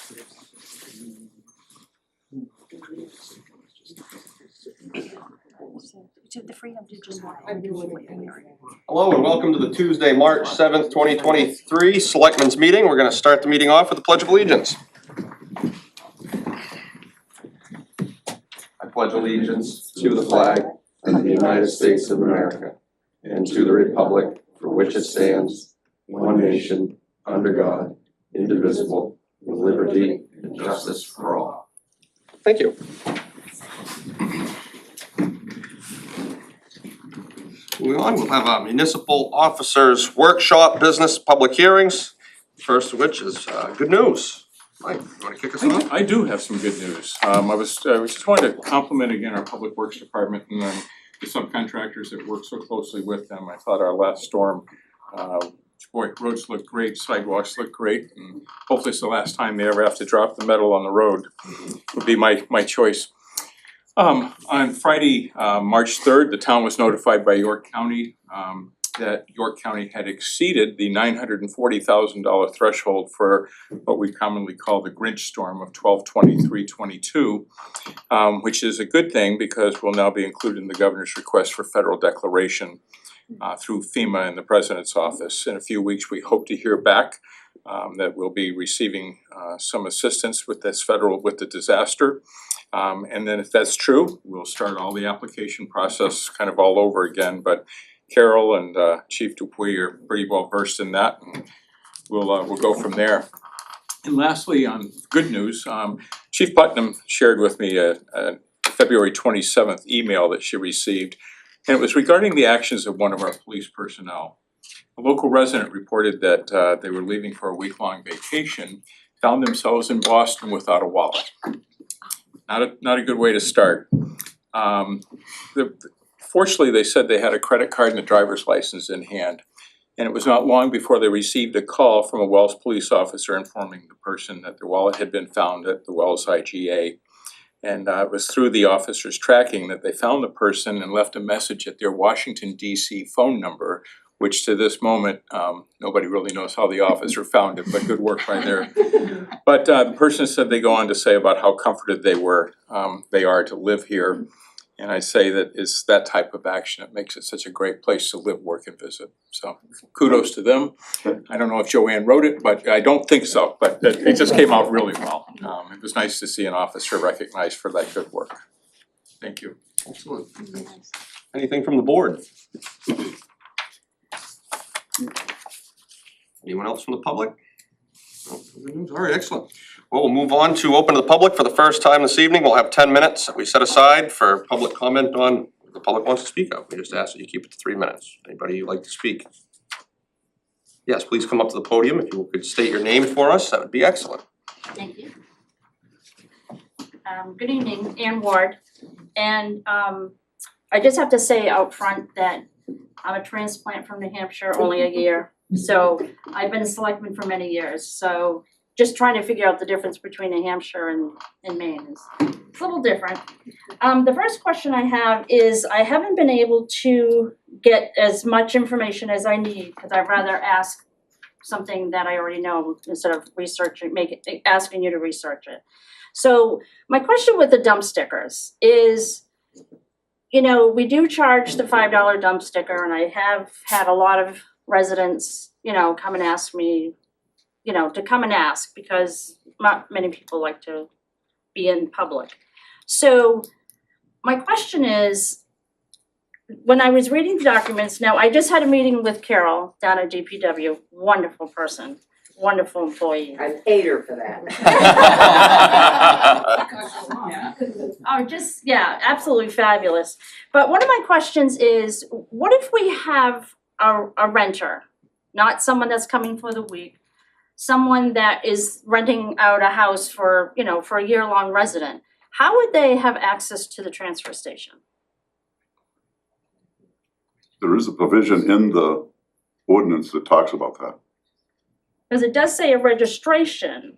The freedom to just walk and do it. Hello and welcome to the Tuesday, March 7th, 2023 Selectmen's Meeting. We're going to start the meeting off with the Pledge of Allegiance. I pledge allegiance to the flag of the United States of America and to the republic for which it stands, one nation, under God, indivisible, with liberty and justice for all. Thank you. Moving on, we'll have a municipal officers workshop, business public hearings. First of which is good news. Mike, you want to kick us off? I do have some good news. I just wanted to compliment again our Public Works Department and then the subcontractors that work so closely with them. I thought our last storm, boy, roads look great, sidewalks look great, and hopefully it's the last time they ever have to drop the metal on the road, would be my choice. On Friday, March 3rd, the town was notified by York County that York County had exceeded the $940,000 threshold for what we commonly call the Grinch storm of 12/23/22, which is a good thing because we'll now be included in the governor's request for federal declaration through FEMA and the president's office. In a few weeks, we hope to hear back that we'll be receiving some assistance with the disaster. And then if that's true, we'll start all the application process kind of all over again, but Carol and Chief Dupuy are pretty well versed in that, and we'll go from there. And lastly, on good news, Chief Putnam shared with me a February 27th email that she received, and it was regarding the actions of one of our police personnel. A local resident reported that they were leaving for a week-long vacation, found themselves in Boston without a wallet. Not a good way to start. Fortunately, they said they had a credit card and a driver's license in hand. And it was not long before they received a call from a Wells police officer informing the person that their wallet had been found at the Wells IGA. And it was through the officer's tracking that they found the person and left a message at their Washington DC phone number, which to this moment, nobody really knows how the officer found it, but good work right there. But the person said they go on to say about how comforted they are to live here. And I say that it's that type of action that makes it such a great place to live, work, and visit. So kudos to them. I don't know if Joanne wrote it, but I don't think so, but it just came out really well. It was nice to see an officer recognized for that good work. Thank you. Excellent. Anything from the board? Anyone else from the public? No, good news. All right, excellent. Well, we'll move on to open to the public for the first time this evening. We'll have 10 minutes that we set aside for public comment on what the public wants to speak of. We just ask that you keep it to 3 minutes. Anybody you'd like to speak? Yes, please come up to the podium. If you could state your name for us, that would be excellent. Thank you. Good evening, Ann Ward. And I just have to say out front that I'm a transplant from New Hampshire, only a year. So I've been a selectman for many years. So just trying to figure out the difference between New Hampshire and Maine is a little different. The first question I have is I haven't been able to get as much information as I need because I'd rather ask something that I already know instead of asking you to research it. So my question with the dump stickers is, you know, we do charge the $5 dump sticker, and I have had a lot of residents, you know, come and ask me, you know, to come and ask because not many people like to be in public. So my question is, when I was reading the documents, now I just had a meeting with Carol down at DPW, wonderful person, wonderful employee. I paid her for that. Oh, just, yeah, absolutely fabulous. But one of my questions is, what if we have a renter, not someone that's coming for the week, someone that is renting out a house for, you know, for a year-long resident? How would they have access to the transfer station? There is a provision in the ordinance that talks about that. Because it does say a registration,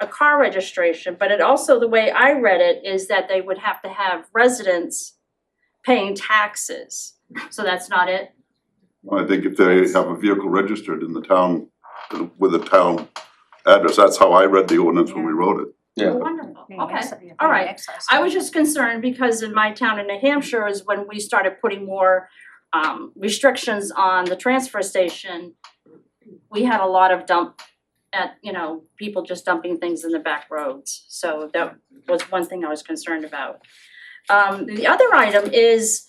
a car registration, but it also, the way I read it, is that they would have to have residents paying taxes. So that's not it? I think if they have a vehicle registered in the town, with the town address. That's how I read the ordinance when we wrote it. Yeah. Wonderful, Yeah, okay. excise- yeah, all right. excise. I was just concerned because in my town in New Hampshire is when we started putting more restrictions on the transfer station, we had a lot of people just dumping things in the back roads. So that was one thing I was concerned about. The other item is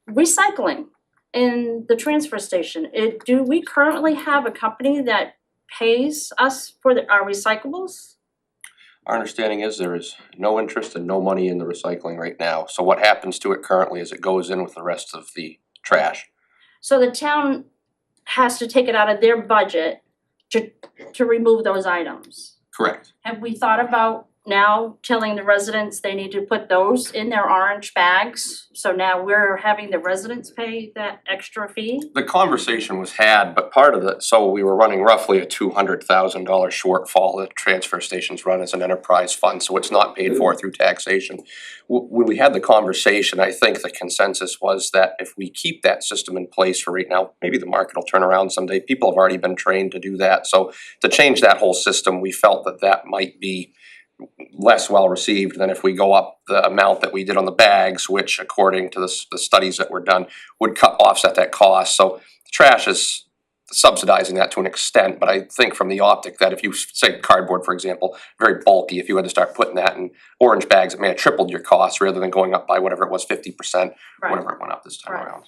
recycling in the transfer station. Do we currently have a company that pays us for our recyclables? Our understanding is there is no interest and no money in the recycling right now. So what happens to it currently is it goes in with the rest of the trash. So the town has to take it out of their budget to remove those items. Correct. Have we thought about now telling the residents they need to put those in their orange bags? So now we're having the residents pay that extra fee? The conversation was had, but part of the, so we were running roughly a $200,000 shortfall that transfer stations run as an enterprise fund, so it's not paid for through taxation. When we had the conversation, I think the consensus was that if we keep that system in place for right now, maybe the market will turn around someday. People have already been trained to do that, so to change that whole system, we felt that that might be less well received than if we go up the amount that we did on the bags, which according to the studies that were done, would offset that cost. So the trash is subsidizing that to an extent, but I think from the optic that if you say cardboard, for example, very bulky, if you had to start putting that in orange bags, it may have tripled your costs rather than going up by whatever it was, 50%, Right. whatever it went up this time Right. around.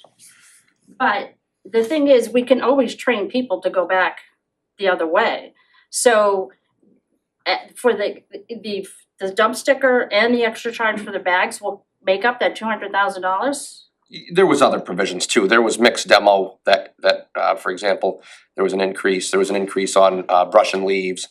But the thing is, we can always train people to go back the other way. So for the dump sticker and the extra charge for the bags will make up that $200,000? There was other provisions too. There was mixed demo that for example, there was an increase on brush and leaves.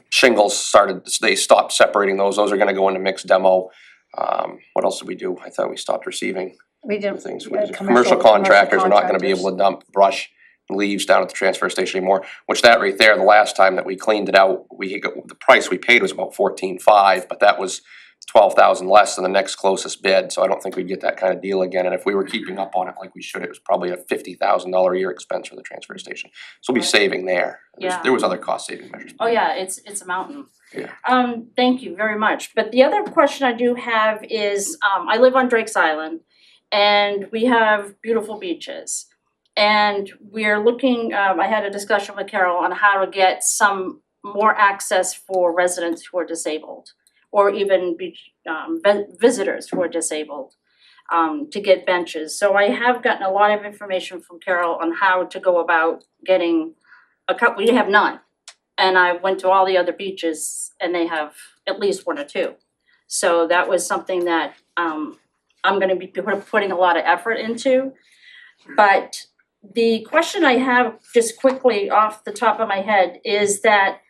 Shingles they stopped separating those. Those are gonna go into mixed demo. What else did we do? I thought we stopped receiving We did, things. yeah, Commercial contractors are not gonna be contractors. able to dump brush and leaves down at the transfer station anymore, which that right there, the last time that we cleaned it out, the price we paid was about $14,500, but that was 12,000 less than the next closest bid, so I don't think we'd get that kind of deal again, and if we were keeping up on it like we should, it was probably a $50,000 a year expense for the transfer station. So we'll be saving there. Yeah. There was other cost saving measures. Oh yeah, it's a mountain. Yeah. Thank you very much. But the other question I do have is, I live on Drake's Island and we have beautiful beaches. And we're looking, I had a discussion with Carol on how to get some more access for residents who are disabled or even visitors who are disabled, to get benches. So I have gotten a lot of information from Carol on how to go about getting we have none. And I went to all the other beaches and they have at least one or two. So that was something that I'm gonna be putting a lot of effort into. But the question I have just quickly off the top of my head is that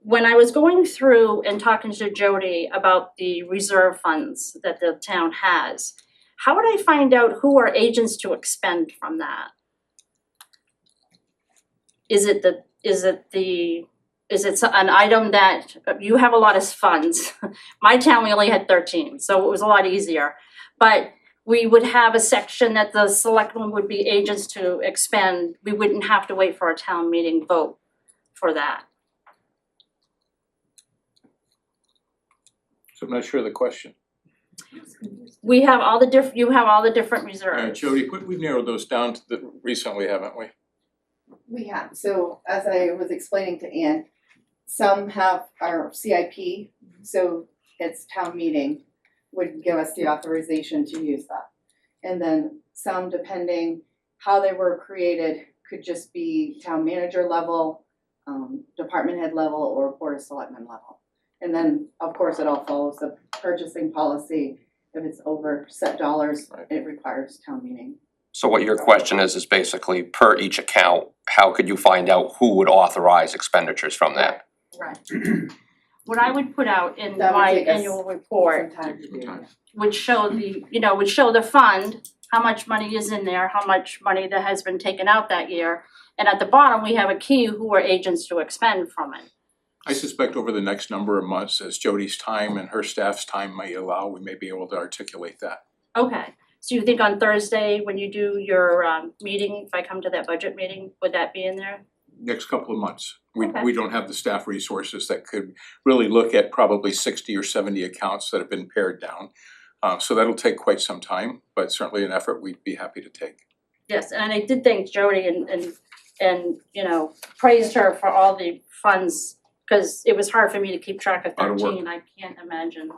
when I was going through and talking to Jody about the reserve funds that the town has, how would I find out who are agents to expend from that? Is it an item that you have a lot of funds? My town, we only had 13, so it was a lot easier. But we would have a section that the selectmen would be agents to expend. We wouldn't have to wait for a town meeting vote for that. So I'm not sure of the question. We have all the you have all the different reserves. Jody, we've narrowed those down to recently, haven't we? We have, so as I was explaining to Ann, some have our CIP, so it's town meeting would give us the authorization to use that. And then some, depending how they were created, could just be town manager level, department head level, or board of selectmen level. And then, of course, it all follows the purchasing policy. If it's over set dollars, Right. it requires town meeting. So what your question is basically per each account, how could you find out who would authorize expenditures from that? Right. What I would put out in That would my take us annual report Some time. would show would show the fund, how much money is in there, how much money that has been taken out that year. And at the bottom, we have a key who are agents to expend from it. I suspect over the next number of months, as Jody's time and her staff's time may allow, we may be able to articulate that. Okay, so you think on Thursday, when you do your meeting, if I come to that budget meeting, would that be in there? Next couple of months. Okay. We don't have the staff resources that could really look at probably 60 or 70 accounts that have been pared down. So that'll take quite some time, but certainly an effort we'd be happy to take. Yes, and I did thank Jody and you know, praised her for all the funds, cause it was hard for me to keep track of Lot of work. 13, I can't imagine.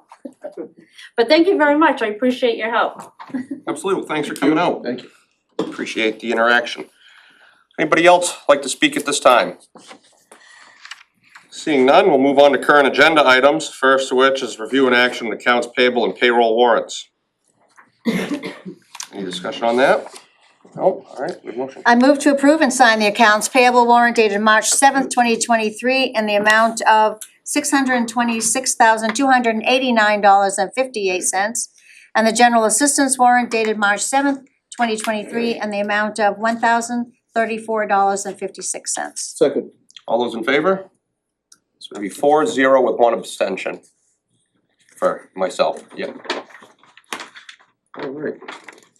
But thank you very much, I appreciate your help. Absolutely, well, thanks for coming out. Thank you. Appreciate the interaction. Anybody else like to speak at this time? Seeing none, we'll move on to current agenda items, first of which is review and action on accounts payable and payroll warrants. Any discussion on that? No, alright, we have motion. I move to approve and sign the accounts payable warrant dated March 7th, 2023 in the amount of $626,289.58 and the general assistance warrant dated March 7th, 2023 in the amount of $1,034.56. Second. All those in favor? It's gonna be 4-0 with one abstention for myself, yeah. Alright,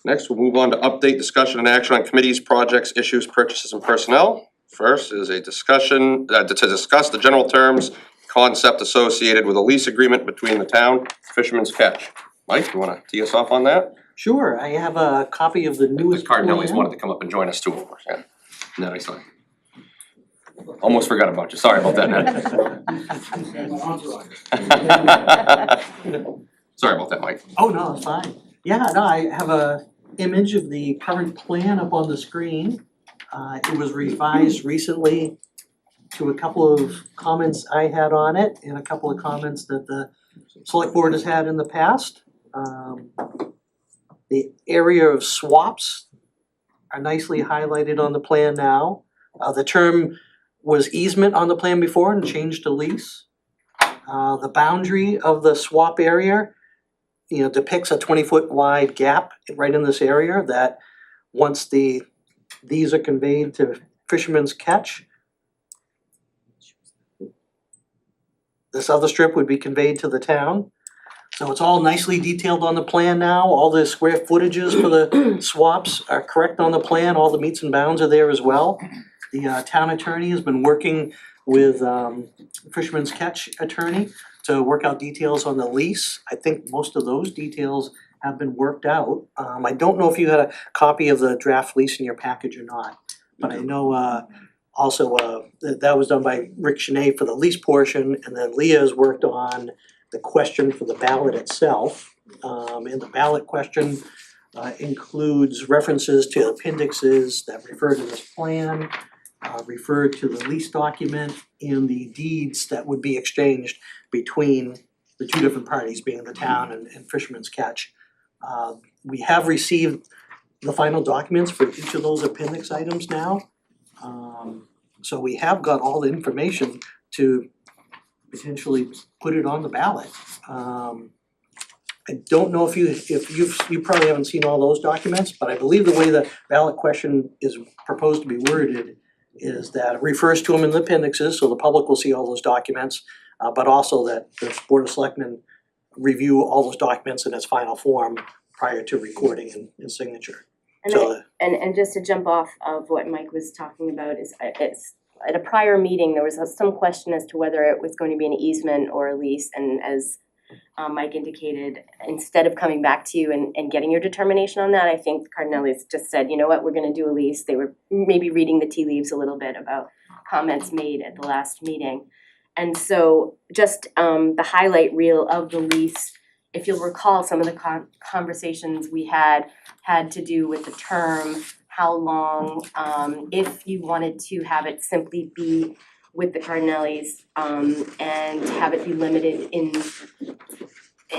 next we'll move on to update, discussion and action on committees, projects, issues, purchases and personnel. First is a discussion, to discuss the general terms, concept associated with a lease agreement between the town, Fisherman's Catch. Mike, you wanna tee us off on that? Sure, I have a copy of the The newest plan. Cardinellis wanted to come up and join us too, of course, yeah. No, I saw. Almost forgot about you, sorry about that, Ned. Sorry about that, Mike. Oh, no, it's fine. Yeah, no, I have a image of the current plan up on the screen. It was revised recently to a couple of comments I had on it and a couple of comments that the select board has had in the past. The area of swaps are nicely highlighted on the plan now. The term was easement on the plan before and changed to lease. The boundary of the swap area, depicts a 20-foot wide gap right in this area that once these are conveyed to Fisherman's Catch, this other strip would be conveyed to the town. So it's all nicely detailed on the plan now. All the square footages for the swaps are correct on the plan. All the meets and bounds are there as well. The town attorney has been working with Fisherman's Catch attorney to work out details on the lease. I think most of those details have been worked out. I don't know if you had a copy of the draft lease in your package or not, but I know also that was done by Rick Cheney for the lease portion, and then Leah has worked on the question for the ballot itself. And the ballot question includes references to appendixes that refer to this plan, refer to the lease document and the deeds that would be exchanged between the two different parties, being the town and Fisherman's Catch. We have received the final documents for each of those appendix items now. So we have got all the information to potentially put it on the ballot. I don't know if you probably haven't seen all those documents, but I believe the way the ballot question is proposed to be worded is that it refers to them in the appendixes, so the public will see all those documents, but also that the Board of Selectmen review all those documents in its final form prior to recording and signature. And So and just to jump off of what Mike was talking about is it's at a prior meeting, there was some question as to whether it was going to be an easement or a lease, and as Mike indicated, instead of coming back to you and getting your determination on that, I think Cardinelli's just said, you know what, we're gonna do a lease. They were maybe reading the tea leaves a little bit about comments made at the last meeting. And so just the highlight reel of the lease, if you'll recall, some of the conversations we had to do with the term, how long, if you wanted to have it simply be with the Cardinellis, and have it be limited in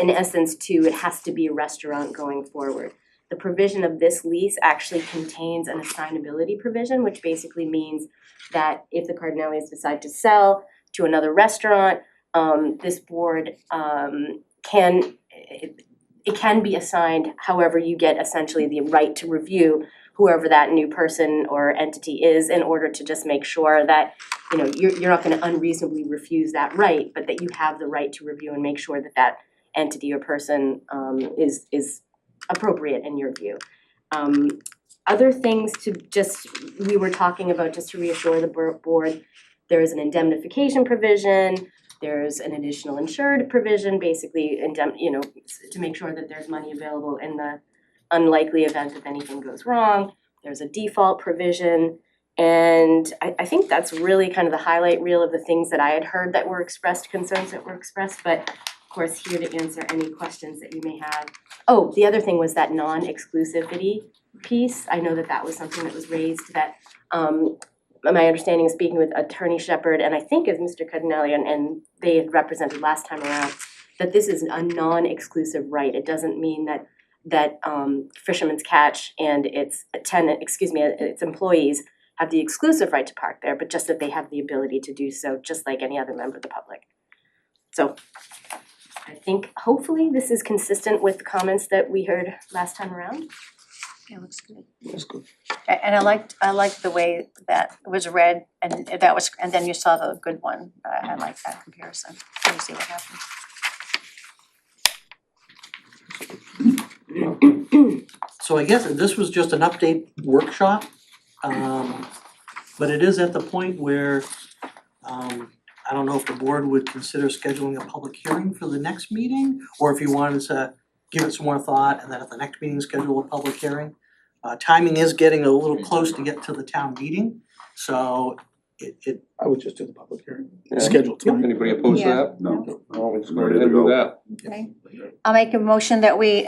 essence to it has to be a restaurant going forward. The provision of this lease actually contains an assignability provision, which basically means that if the Cardinellis decide to sell to another restaurant, this board can be assigned. However, you get essentially the right to review whoever that new person or entity is in order to just make sure that, you know, you're not gonna unreasonably refuse that right, but that you have the right to review and make sure that that entity or person is appropriate in your view. Other things to we were talking about, just to reassure the board, there is an indemnification provision, there's an additional insured provision, basically to make sure that there's money available in the unlikely event that anything goes wrong. There's a default provision, and I think that's really kind of the highlight reel of the things that I had heard that were expressed, concerns that were expressed, but of course, here to answer any questions that you may have. Oh, the other thing was that non-exclusivity piece. I know that that was something that was raised, that my understanding is speaking with Attorney Shepherd, and I think is Mr. Cardinelli, and they had represented last time around, that this is a non-exclusive right. It doesn't mean that Fisherman's Catch and its employees have the exclusive right to park there, but just that they have the ability to do so, just like any other member of the public. So I think hopefully this is consistent with the comments that we heard last time around. Yeah, looks good. That's good. And I liked the way that it was read, and then you saw the good one. I like that comparison. Let me see what happens. So I guess this was just an update workshop, but it is at the point where, I don't know if the board would consider scheduling a public hearing for the next meeting, or if you wanted to give it some more thought and then at the next meeting schedule a public hearing. Timing is getting a little close to get to the town meeting, so it I would just do the public hearing, Yeah. schedule tonight. Anybody opposed to Yeah. that? No. Oh, we just go Ready ahead to and do go. that. Okay. I'll make a motion that we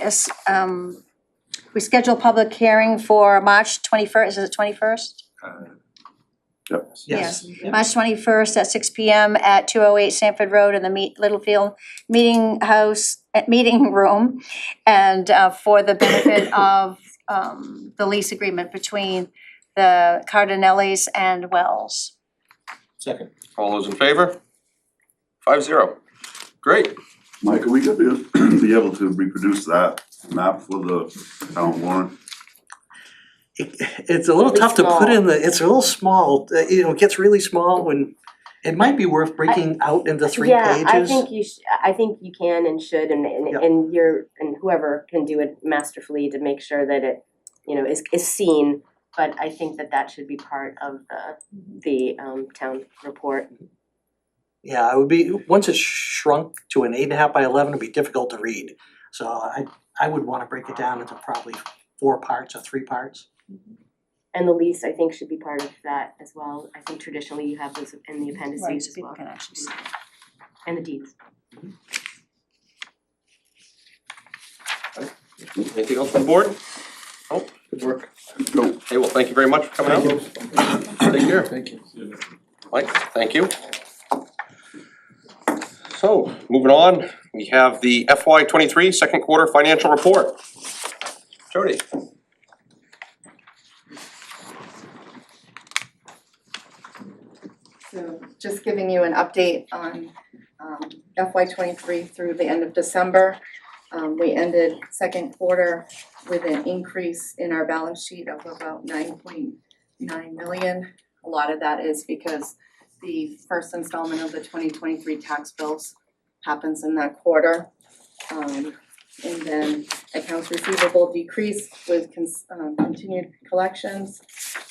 schedule a public hearing for March 21st, is it 21st? Yep. yes. March 21st at 6 p.m. at 208 Sanford Road in the Littlefield Meeting Room, and for the benefit of the lease agreement between the Cardinellis and Wells. Second. All those in favor? 5-0. Great. Mike, are we gonna be able to reproduce that map for the town warrant? It's a little Really tough to put small. in it's a little small, it gets really small when, it might be worth breaking out into 3 pages. Yeah, I think you can and should, and Yep. and whoever can do it masterfully to make sure that it, is seen. But I think that should be part of the town report. Yeah, it would be, once it's shrunk to an 8.5 by 11, it'd be difficult to read. So I would wanna break it down into probably 4 parts or 3 parts. And the lease, I think, should be part of that as well. I think traditionally you have those in the appendices as well, Can actually see. and the deeds. Anything else from the board? Good work. Go. Okay, well, thank you very much for coming out. Take care. Thank you. Mike, thank you. So, moving on, we have the FY23 second quarter financial report. Jody. So just giving you an update on FY '23 through the end of December. We ended second quarter with an increase in our balance sheet of about 9.9 million. A lot of that is because the first installment of the 2023 tax bills happens in that quarter. And then accounts receivable decreased with continued collections.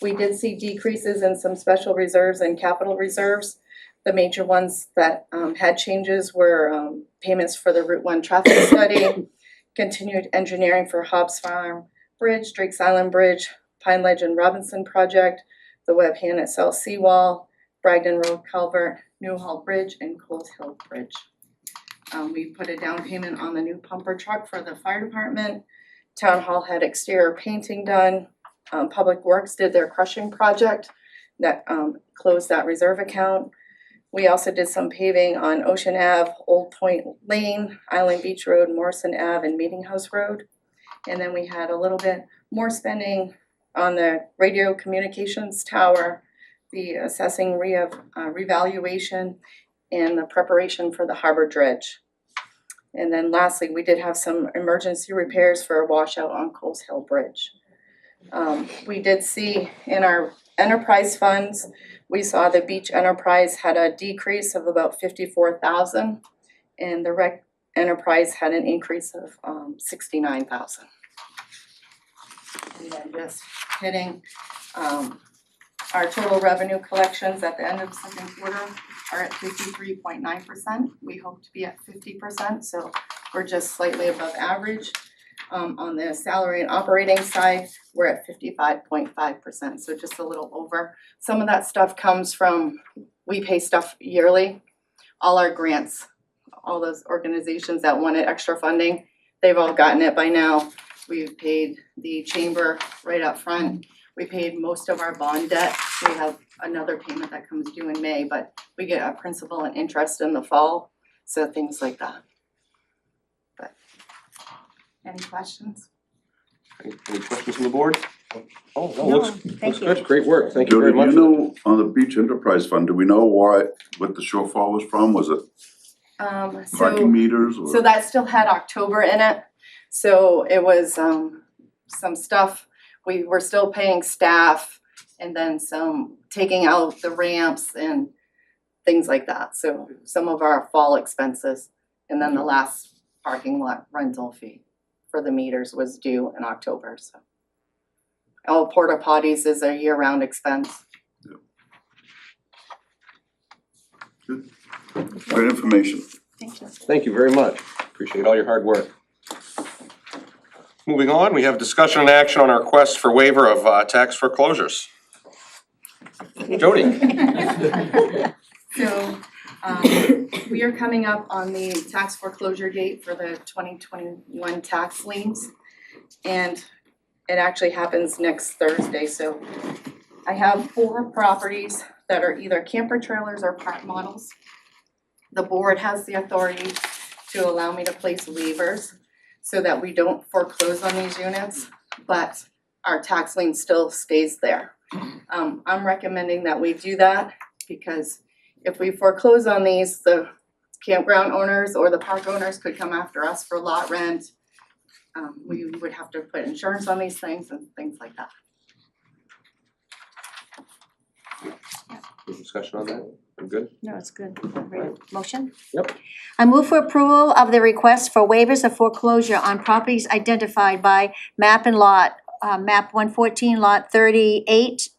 We did see decreases in some special reserves and capital reserves. The major ones that had changes were payments for the Route 1 traffic study, continued engineering for Hobbs Farm Bridge, Drake's Island Bridge, Pine Ledge and Robinson Project, the Webb Hannet South Seawall, Bragdon Road Culvert, Newhall Bridge, and Coles Hill Bridge. We put a down payment on the new pumper truck for the fire department. Town Hall had exterior painting done. Public Works did their crushing project that closed that reserve account. We also did some paving on Ocean Ave, Old Point Lane, Island Beach Road, Morrison Ave, and Meeting House Road. And then we had a little bit more spending on the radio communications tower, the assessing revaluation, and the preparation for the harbor dredge. And then lastly, we did have some emergency repairs for a washout on Coles Hill Bridge. We did see in our enterprise funds, we saw the beach enterprise had a decrease of about 54,000, and the rec enterprise had an increase of 69,000. And then just hitting our total revenue collections at the end of the second quarter are at 53.9%. We hope to be at 50%, so we're just slightly above average. On the salary and operating side, we're at 55.5%, so just a little over. Some of that stuff comes from, we pay stuff yearly. All our grants, all those organizations that wanted extra funding, they've all gotten it by now. We've paid the chamber right up front. We paid most of our bond debt. We have another payment that comes due in May, but we get a principal and interest in the fall, so things like that. But any questions? Any questions from the board? Oh, no, No, looks thank you. good, great work, thank you Jody, very do much. you know, on the beach enterprise fund, do we know what the shortfall was from? Was it parking meters or? So that still had October in it, so it was some stuff, we were still paying staff and then some taking out the ramps and things like that, so some of our fall expenses. And then the last parking lot rental fee for the meters was due in October, so. Oh, porta potties is a year-round expense. Great information. Thank you. Thank you very much, appreciate all your hard work. Moving on, we have discussion and action on our request for waiver of tax foreclosures. Jody? So, we are coming up on the tax foreclosure date for the 2021 tax liens. And it actually happens next Thursday, so I have 4 properties that are either camper trailers or park models. The board has the authority to allow me to place waivers so that we don't foreclose on these units, but our tax lien still stays there. I'm recommending that we do that because if we foreclose on these, the campground owners or the park owners could come after us for lot rent. We would have to put insurance on these things and things like that. Any discussion on that? I'm good? No, it's good. Motion? Yep. I move for approval of the request for waivers of foreclosure on properties identified by map and lot, map 114, lot 38,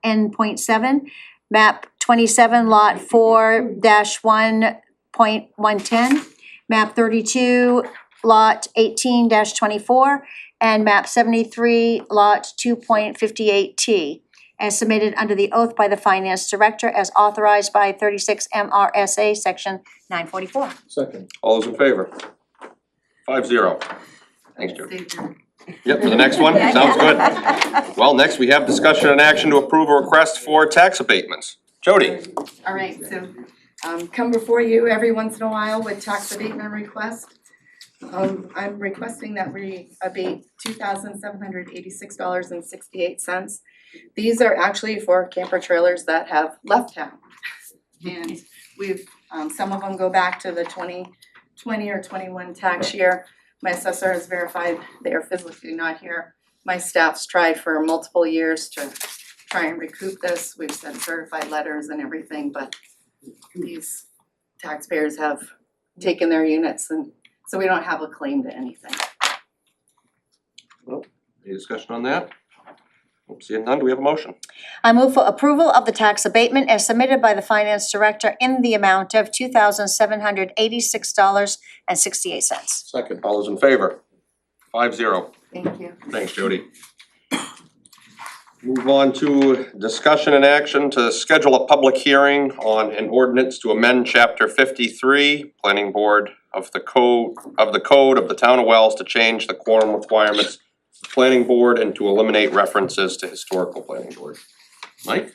N.7, map 27, lot 4-1.110, map 32, lot 18-24, and map 73, lot 2.58T, as submitted under the oath by the finance director as authorized by 36 MRSA section 944. Second. All those in favor? 5-0. Thanks, Jody. Stay tuned. Yep, for the next one, sounds good. Well, next we have discussion and action to approve a request for tax abatements. Jody? All right, so come before you every once in a while with tax abatement request. I'm requesting that we abate $2,786.68. These are actually for camper trailers that have left town. And we've, some of them go back to the 2020 or 21 tax year. My assessor has verified they are physically not here. My staff's tried for multiple years to try and recoup this. We've sent certified letters and everything, but these taxpayers have taken their units, and so we don't have a claim to anything. Any discussion on that? Seeing none, do we have a motion? I move for approval of the tax abatement as submitted by the finance director in the amount of $2,786.68. Second. All those in favor? 5-0. Thank you. Thanks, Jody. Move on to discussion and action to schedule a public hearing on an ordinance to amend chapter 53, planning board of the code of the town of Wells to change the quorum requirements of the planning board and to eliminate references to historical planning board. Mike?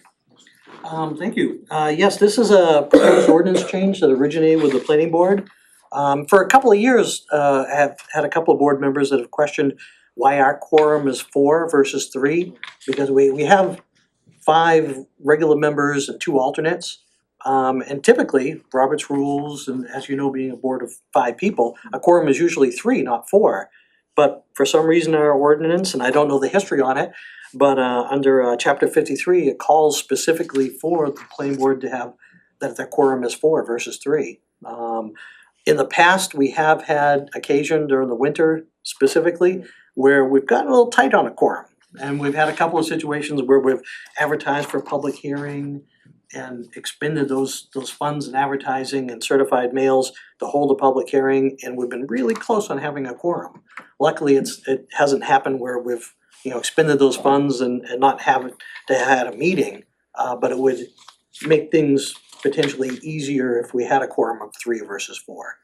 Thank you. Yes, this is a proposed ordinance change that originated with the planning board. For a couple of years, I have had a couple of board members that have questioned why our quorum is 4 versus 3, because we have 5 regular members and 2 alternates. And typically, Robert's rules, and as you know, being a board of 5 people, a quorum is usually 3, not 4. But for some reason, our ordinance, and I don't know the history on it, but under chapter 53, it calls specifically for the planning board to have that their quorum is 4 versus 3. In the past, we have had occasion during the winter specifically where we've gotten a little tight on a quorum. And we've had a couple of situations where we've advertised for a public hearing and expended those funds in advertising and certified mails to hold a public hearing, and we've been really close on having a quorum. Luckily, it hasn't happened where we've, expended those funds and not have to have a meeting. But it would make things potentially easier if we had a quorum of 3 versus 4.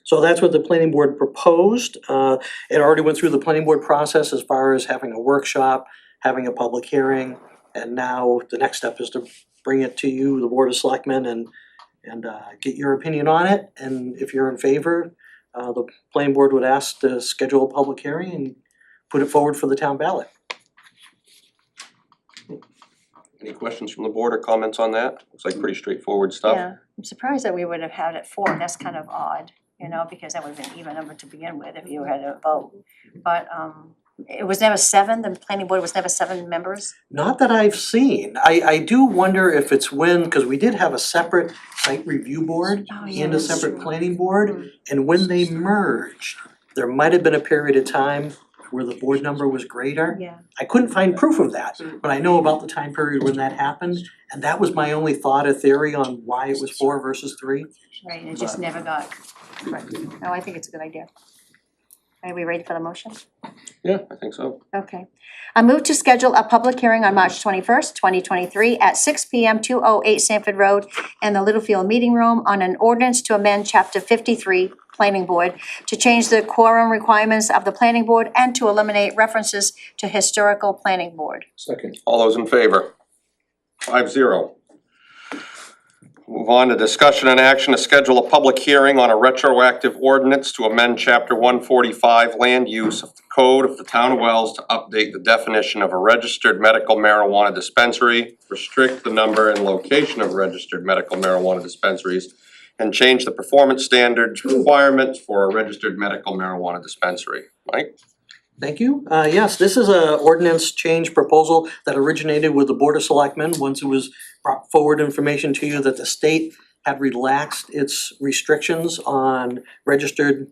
So that's what the planning board proposed. It already went through the planning board process as far as having a workshop, having a public hearing, and now the next step is to bring it to you, the Board of Selectmen, and get your opinion on it. And if you're in favor, the planning board would ask to schedule a public hearing and put it forward for the town ballot. Any questions from the board or comments on that? Looks like pretty straightforward stuff. Yeah, I'm surprised that we would have had it 4, that's kind of odd, because that would have been even number to begin with if you had a vote. But it was never 7, the planning board was never 7 members? Not that I've seen. I do wonder if it's because we did have a separate site review board Oh, yeah, and a that's separate true. planning board, and when they merged, there might have been a period of time where the board number was greater. Yeah. I couldn't find proof of that, but I know about the time period when that happened, and that was my only thought or theory on why it was 4 versus 3. Right, and it just never got corrected. No, I think it's a good idea. Are we ready for the motion? Yeah, I think so. Okay. I move to schedule a public hearing on March 21st, 2023 at 6 p.m. 208 Sanford Road in the Littlefield Meeting Room on an ordinance to amend Chapter 53, Planning Board, to change the quorum requirements of the Planning Board and to eliminate references to Historical Planning Board. Second. All those in favor? 5-0. Move on to discussion and action to schedule a public hearing on a retroactive ordinance to amend Chapter 145 Land Use of the Code of the Town of Wells to update the definition of a registered medical marijuana dispensary, restrict the number and location of registered medical marijuana dispensaries, and change the performance standards requirements for a registered medical marijuana dispensary. Mike? Thank you. Yes, this is a ordinance change proposal that originated with the Board of Selectmen once it was brought forward information to you that the state had relaxed its restrictions on registered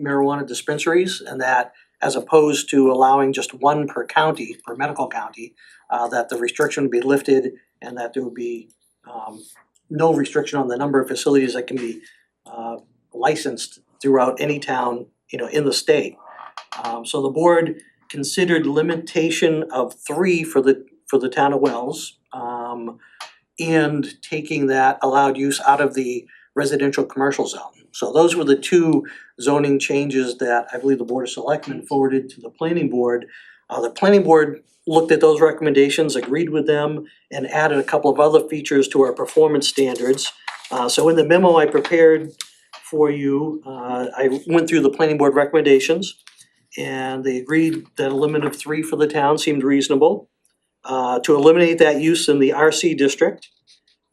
marijuana dispensaries, and that as opposed to allowing just 1 per county, per medical county, that the restriction would be lifted and that there would be no restriction on the number of facilities that can be licensed throughout any town, in the state. So the board considered limitation of 3 for the town of Wells, and taking that allowed use out of the residential commercial zone. So those were the 2 zoning changes that I believe the Board of Selectmen forwarded to the planning board. The planning board looked at those recommendations, agreed with them, and added a couple of other features to our performance standards. So in the memo I prepared for you, I went through the planning board recommendations, and they agreed that a limit of 3 for the town seemed reasonable. To eliminate that use in the RC district.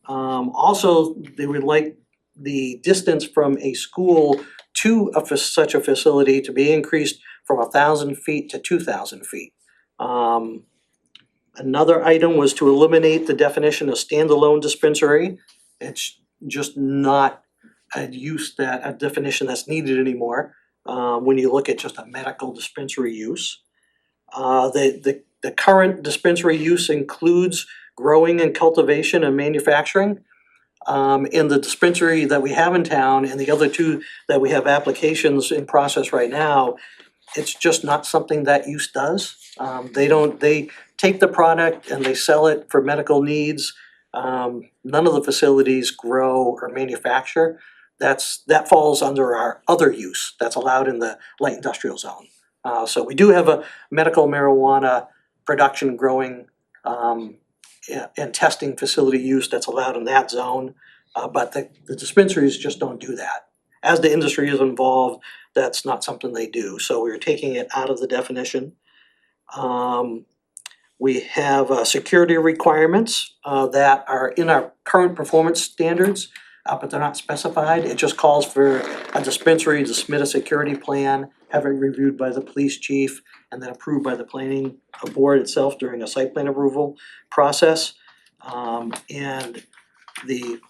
Also, they would like the distance from a school to such a facility to be increased from 1,000 feet to 2,000 feet. Another item was to eliminate the definition of standalone dispensary. It's just not a definition that's needed anymore, when you look at just a medical dispensary use. The current dispensary use includes growing and cultivation and manufacturing. In the dispensary that we have in town and the other 2 that we have applications in process right now, it's just not something that use does. They take the product and they sell it for medical needs. None of the facilities grow or manufacture. That falls under our other use that's allowed in the light industrial zone. So we do have a medical marijuana production, growing, and testing facility use that's allowed in that zone, but the dispensaries just don't do that. As the industry is involved, that's not something they do, so we're taking it out of the definition. We have security requirements that are in our current performance standards, but they're not specified. It just calls for a dispensary to submit a security plan, have it reviewed by the police chief, and then approved by the planning board itself during a site plan approval process. And the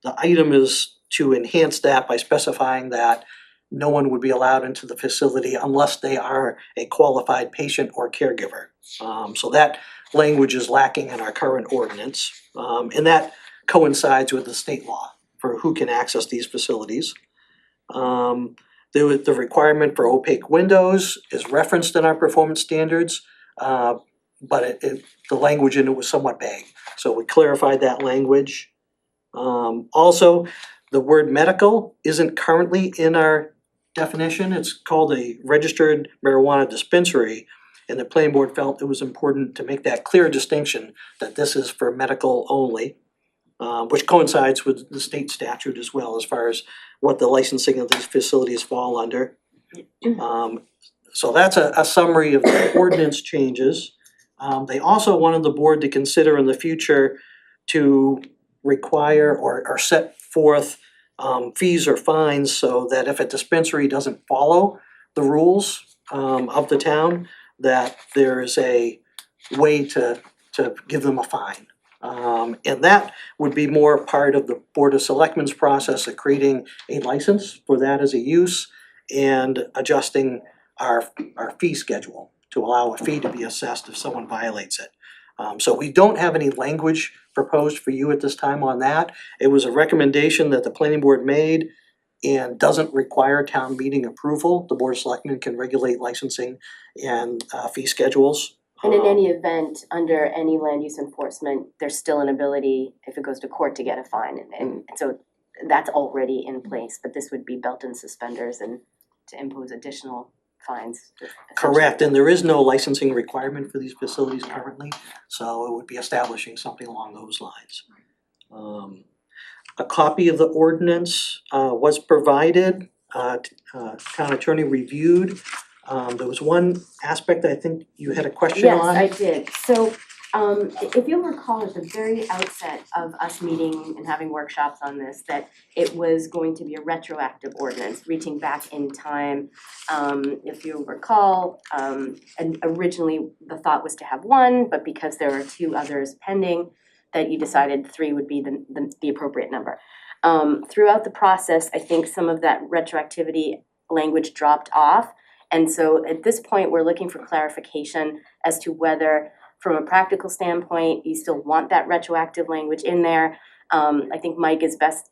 item is to enhance that by specifying that no one would be allowed into the facility unless they are a qualified patient or caregiver. So that language is lacking in our current ordinance, and that coincides with the state law for who can access these facilities. The requirement for opaque windows is referenced in our performance standards, but the language in it was somewhat vague, so we clarified that language. Also, the word medical isn't currently in our definition. It's called a registered marijuana dispensary, and the planning board felt it was important to make that clear distinction that this is for medical only, which coincides with the state statute as well as far as what the licensing of these facilities fall under. So that's a summary of the ordinance changes. They also wanted the board to consider in the future to require or set forth fees or fines so that if a dispensary doesn't follow the rules of the town, that there is a way to give them a fine. And that would be more part of the Board of Selectmen's process of creating a license for that as a use and adjusting our fee schedule to allow a fee to be assessed if someone violates it. So we don't have any language proposed for you at this time on that. It was a recommendation that the planning board made and doesn't require town meeting approval. The Board of Selectmen can regulate licensing and fee schedules. And in any event, under any land use enforcement, there's still an ability, if it goes to court, to get a fine, and so that's already in place, but this would be belt and suspenders and to impose additional fines. Correct, and there is no licensing requirement for these facilities currently, so it would be establishing something along those lines. A copy of the ordinance was provided, town attorney reviewed. There was one aspect I think you had a question on. Yes, I did. So, if you'll recall at the very outset of us meeting and having workshops on this, that it was going to be a retroactive ordinance, reaching back in time. If you recall, and originally the thought was to have one, but because there were two others pending, that you decided three would be the appropriate number. Throughout the process, I think some of that retroactivity language dropped off. And so at this point, we're looking for clarification as to whether, from a practical standpoint, you still want that retroactive language in there. I think Mike is best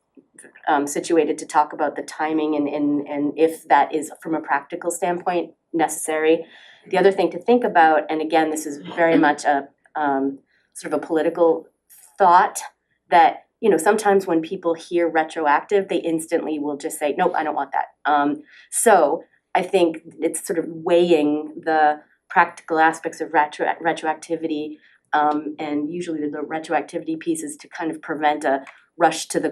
situated to talk about the timing and if that is, from a practical standpoint, necessary. The other thing to think about, and again, this is very much a sort of a political thought, that sometimes when people hear retroactive, they instantly will just say, nope, I don't want that. So I think it's sort of weighing the practical aspects of retroactivity, and usually the retroactivity piece is to kind of prevent a rush to the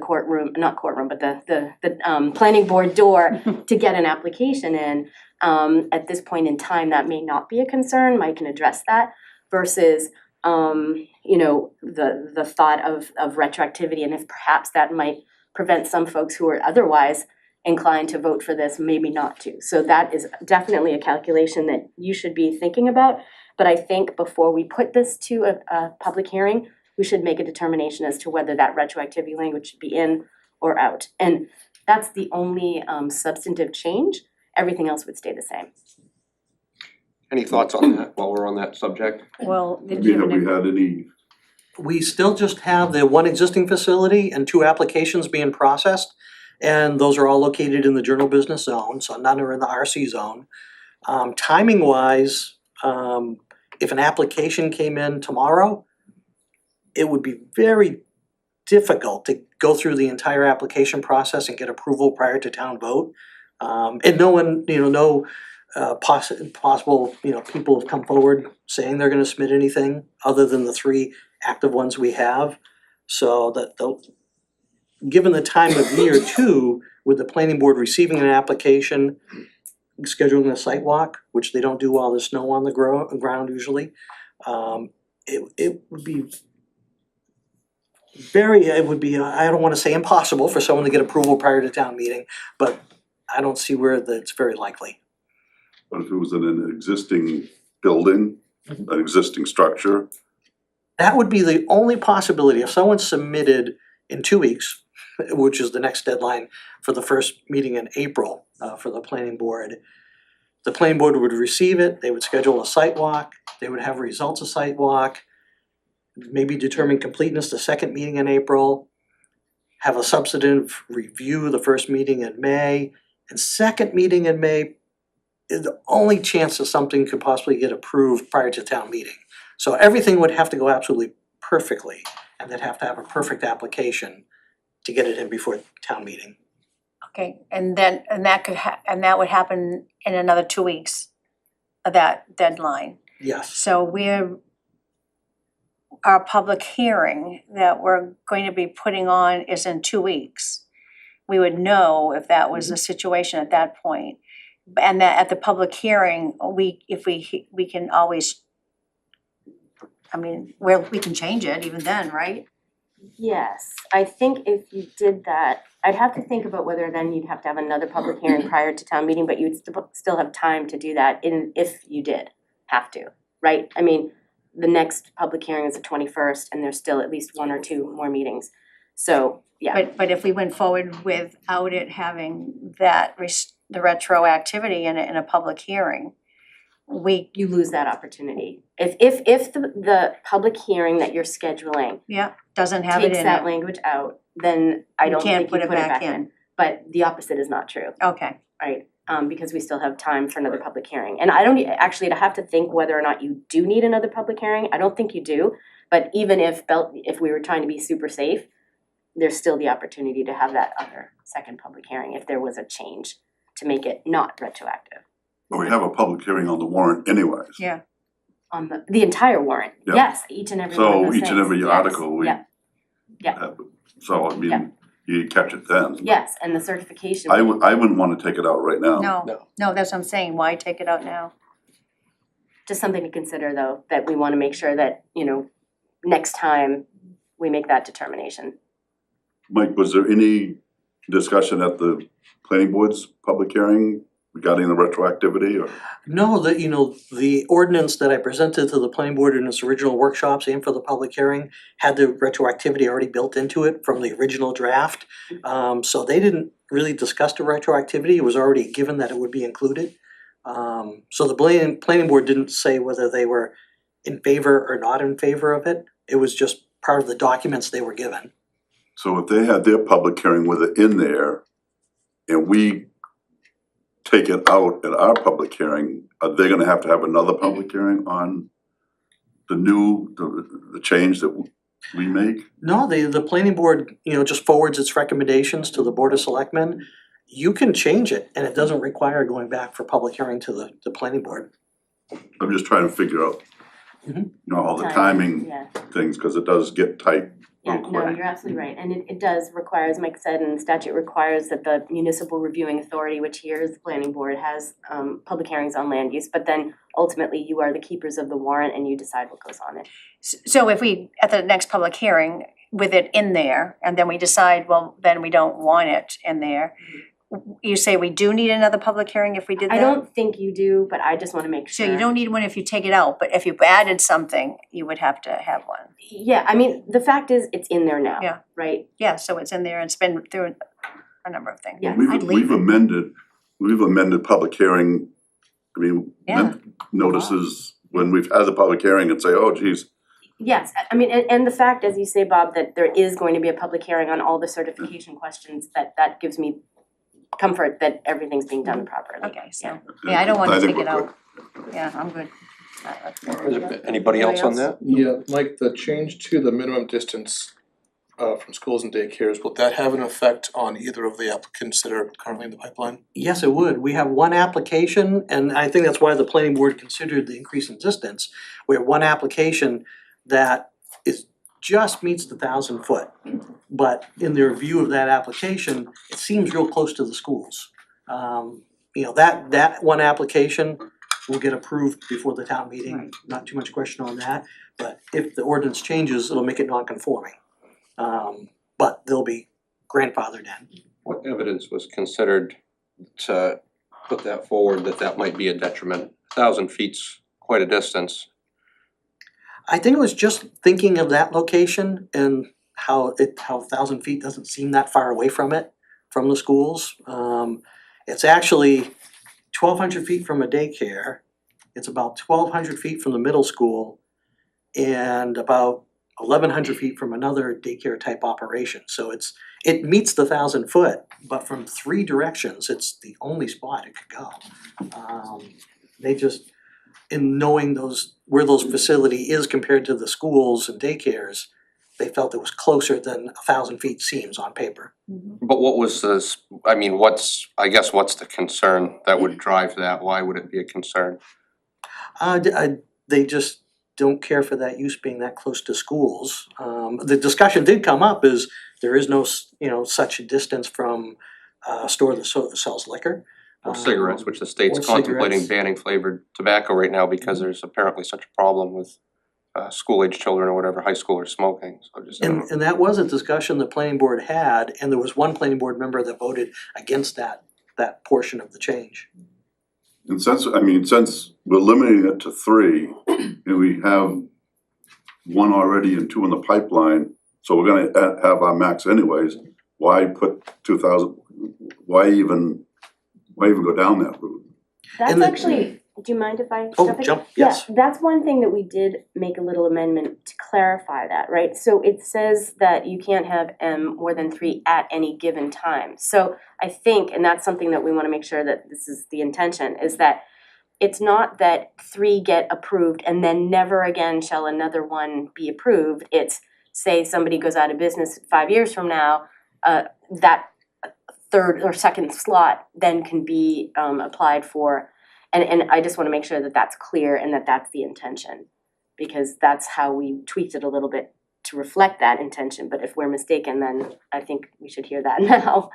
not courtroom, but the planning board door to get an application in. At this point in time, that may not be a concern. Mike can address that versus the thought of retroactivity, and if perhaps that might prevent some folks who are otherwise inclined to vote for this, maybe not to. So that is definitely a calculation that you should be thinking about. But I think before we put this to a public hearing, we should make a determination as to whether that retroactivity language should be in or out. And that's the only substantive change. Everything else would stay the same. Any thoughts on that while we're on that subject? Well, I mean, have we had any, We still just have the one existing facility and two applications being processed. And those are all located in the general business zone, so none are in the RC zone. Timing wise, if an application came in tomorrow, it would be very difficult to go through the entire application process and get approval prior to town vote. And no one, possible, people have come forward saying they're gonna submit anything other than the three active ones we have. So given the time of year two, with the planning board receiving an application, scheduling a site walk, which they don't do while there's snow on the ground usually, it would be I don't wanna say impossible for someone to get approval prior to town meeting, but I don't see where that's very likely. but if it was in an existing building, an existing structure, That would be the only possibility. If someone submitted in 2 weeks which is the next deadline for the first meeting in April, for the planning board. The planning board would receive it, they would schedule a site walk, they would have results of site walk, maybe determine completeness the second meeting in April, have a substantive review the first meeting in May, and second meeting in May is the only chance that something could possibly get approved prior to town meeting. So everything would have to go absolutely perfectly, and they'd have to have a perfect application to get it in before town meeting. Okay, and then, and that would happen in another 2 weeks of that deadline. Yes, So our public hearing that we're going to be putting on is in 2 weeks. We would know if that was the situation at that point. And that at the public hearing, we can always, I mean, we can change it even then, right? Yes, I think if you did that, I'd have to think about whether then you'd have to have another public hearing prior to town meeting, but you'd still have time to do that if you did have to, right? I mean, the next public hearing is the 21st and there's still at least 1 or 2 more meetings. So, yeah. But if we went forward without it having the retroactivity in a public hearing, You lose that opportunity. If the public hearing that you're scheduling doesn't have it takes in that it. language out, then I You don't can't think you put put it it back back in. in. But the opposite is not true, Okay, right? Because we still have time for another public hearing. And I don't actually, I'd have to think whether or not you do need another public hearing. I don't think you do. But even if we were trying to be super safe, there's still the opportunity to have that other second public hearing if there was a change to make it not retroactive. But we have a public hearing on the warrant anyways. yeah. On the entire warrant, Yeah. yes, each and every one of So those each and things. every Yes. article, we Yeah. Yeah. have, so I Yeah. mean, you catch it then. Yes, and the certification. I wouldn't wanna take it out right now. No, that's what I'm saying, why take it out now? Just something to consider though, that we wanna make sure that, next time we make that determination. Mike, was there any discussion at the planning board's public hearing regarding the retroactivity or? no, the ordinance that I presented to the planning board in its original workshops and for the public hearing had the retroactivity already built into it from the original draft. So they didn't really discuss the retroactivity, it was already given that it would be included. So the planning board didn't say whether they were in favor or not in favor of it, it was just part of the documents they were given. So if they had their public hearing with it in there and we take it out at our public hearing, are they gonna have to have another public hearing on the change that we make? No, the planning board, just forwards its recommendations to the Board of Selectmen. You can change it and it doesn't require going back for public hearing to the planning board. I'm just trying to figure out, all the timing Yeah. things, cause it does get tight Yeah, real no, quick. you're absolutely right, and it does require, as Mike said, and the statute requires that the municipal reviewing authority, which here is the planning board, has public hearings on land use, but then ultimately you are the keepers of the warrant and you decide what goes on it. So if we, at the next public hearing, with it in there, and then we decide, well, then we don't want it in there, you say we do need another public hearing if we did that? I don't think you do, but I just wanna make So sure. you don't need one if you take it out, but if you added something, you would have to have one. Yeah, I mean, the fact is, it's in there now, Yeah. right? Yeah, so it's in there, it's been through a number of things. Yeah. I'd leave We've amended public hearing, Yeah. notices when we've had the public hearing and say, oh geez, Yes, I mean, and the fact, as you say, Bob, that there is going to be a public hearing on all the certification questions, that gives me comfort that everything's being done properly. Okay, so, yeah, I don't want to think take it we're out. Yeah, I'm good. Anybody else on that? Yeah, Mike, the change to the minimum distance from schools and daycares, will that have an effect on either of the applicants that are currently in the pipeline? Yes, it would. We have one application, and I think that's why the planning board considered the increase in distance. We have one application that just meets the 1,000-foot. But in their view of that application, it seems real close to the schools. That one application will get approved before the town meeting, not too much question on that. But if the ordinance changes, it'll make it non-conforming. But they'll be grandfathered in. What evidence was considered to put that forward that might be a detriment? 1,000 feet's quite a distance. I think it was just thinking of that location and how 1,000 feet doesn't seem that far away from it, from the schools. It's actually 1,200 feet from a daycare, it's about 1,200 feet from the middle school, and about 1,100 feet from another daycare type operation. So it meets the 1,000 foot, but from 3 directions, it's the only spot it could go. They just, in knowing where those facility is compared to the schools and daycares, they felt it was closer than 1,000 feet seems on paper. But what was this, I mean, what's the concern that would drive that? Why would it be a concern? They just don't care for that use being that close to schools. The discussion did come up is there is no, such a distance from a store that sells liquor. Or cigarettes, which the state's or contemplating cigarettes. banning flavored tobacco right now because there's apparently such a problem with school-age children or whatever, high schoolers smoking, so just. And that was a discussion the planning board had, and there was one planning board member that voted against that portion of the change. And since we're limiting it to 3, and we have 1 already and 2 in the pipeline, so we're gonna have our max anyways, why put 2,000, why even go down that route? That's And the- actually, do you mind if I Oh, step in? jump, yes. Yeah, that's one thing that we did make a little amendment to clarify that, right? So it says that you can't have more than 3 at any given time. So I think, and that's something that we wanna make sure that this is the intention, is that it's not that 3 get approved and then never again shall another one be approved. It's, say somebody goes out of business 5 years from now, that third or second slot then can be applied for. And I just wanna make sure that that's clear and that that's the intention. Because that's how we tweaked it a little bit to reflect that intention, but if we're mistaken, then I think we should hear that now.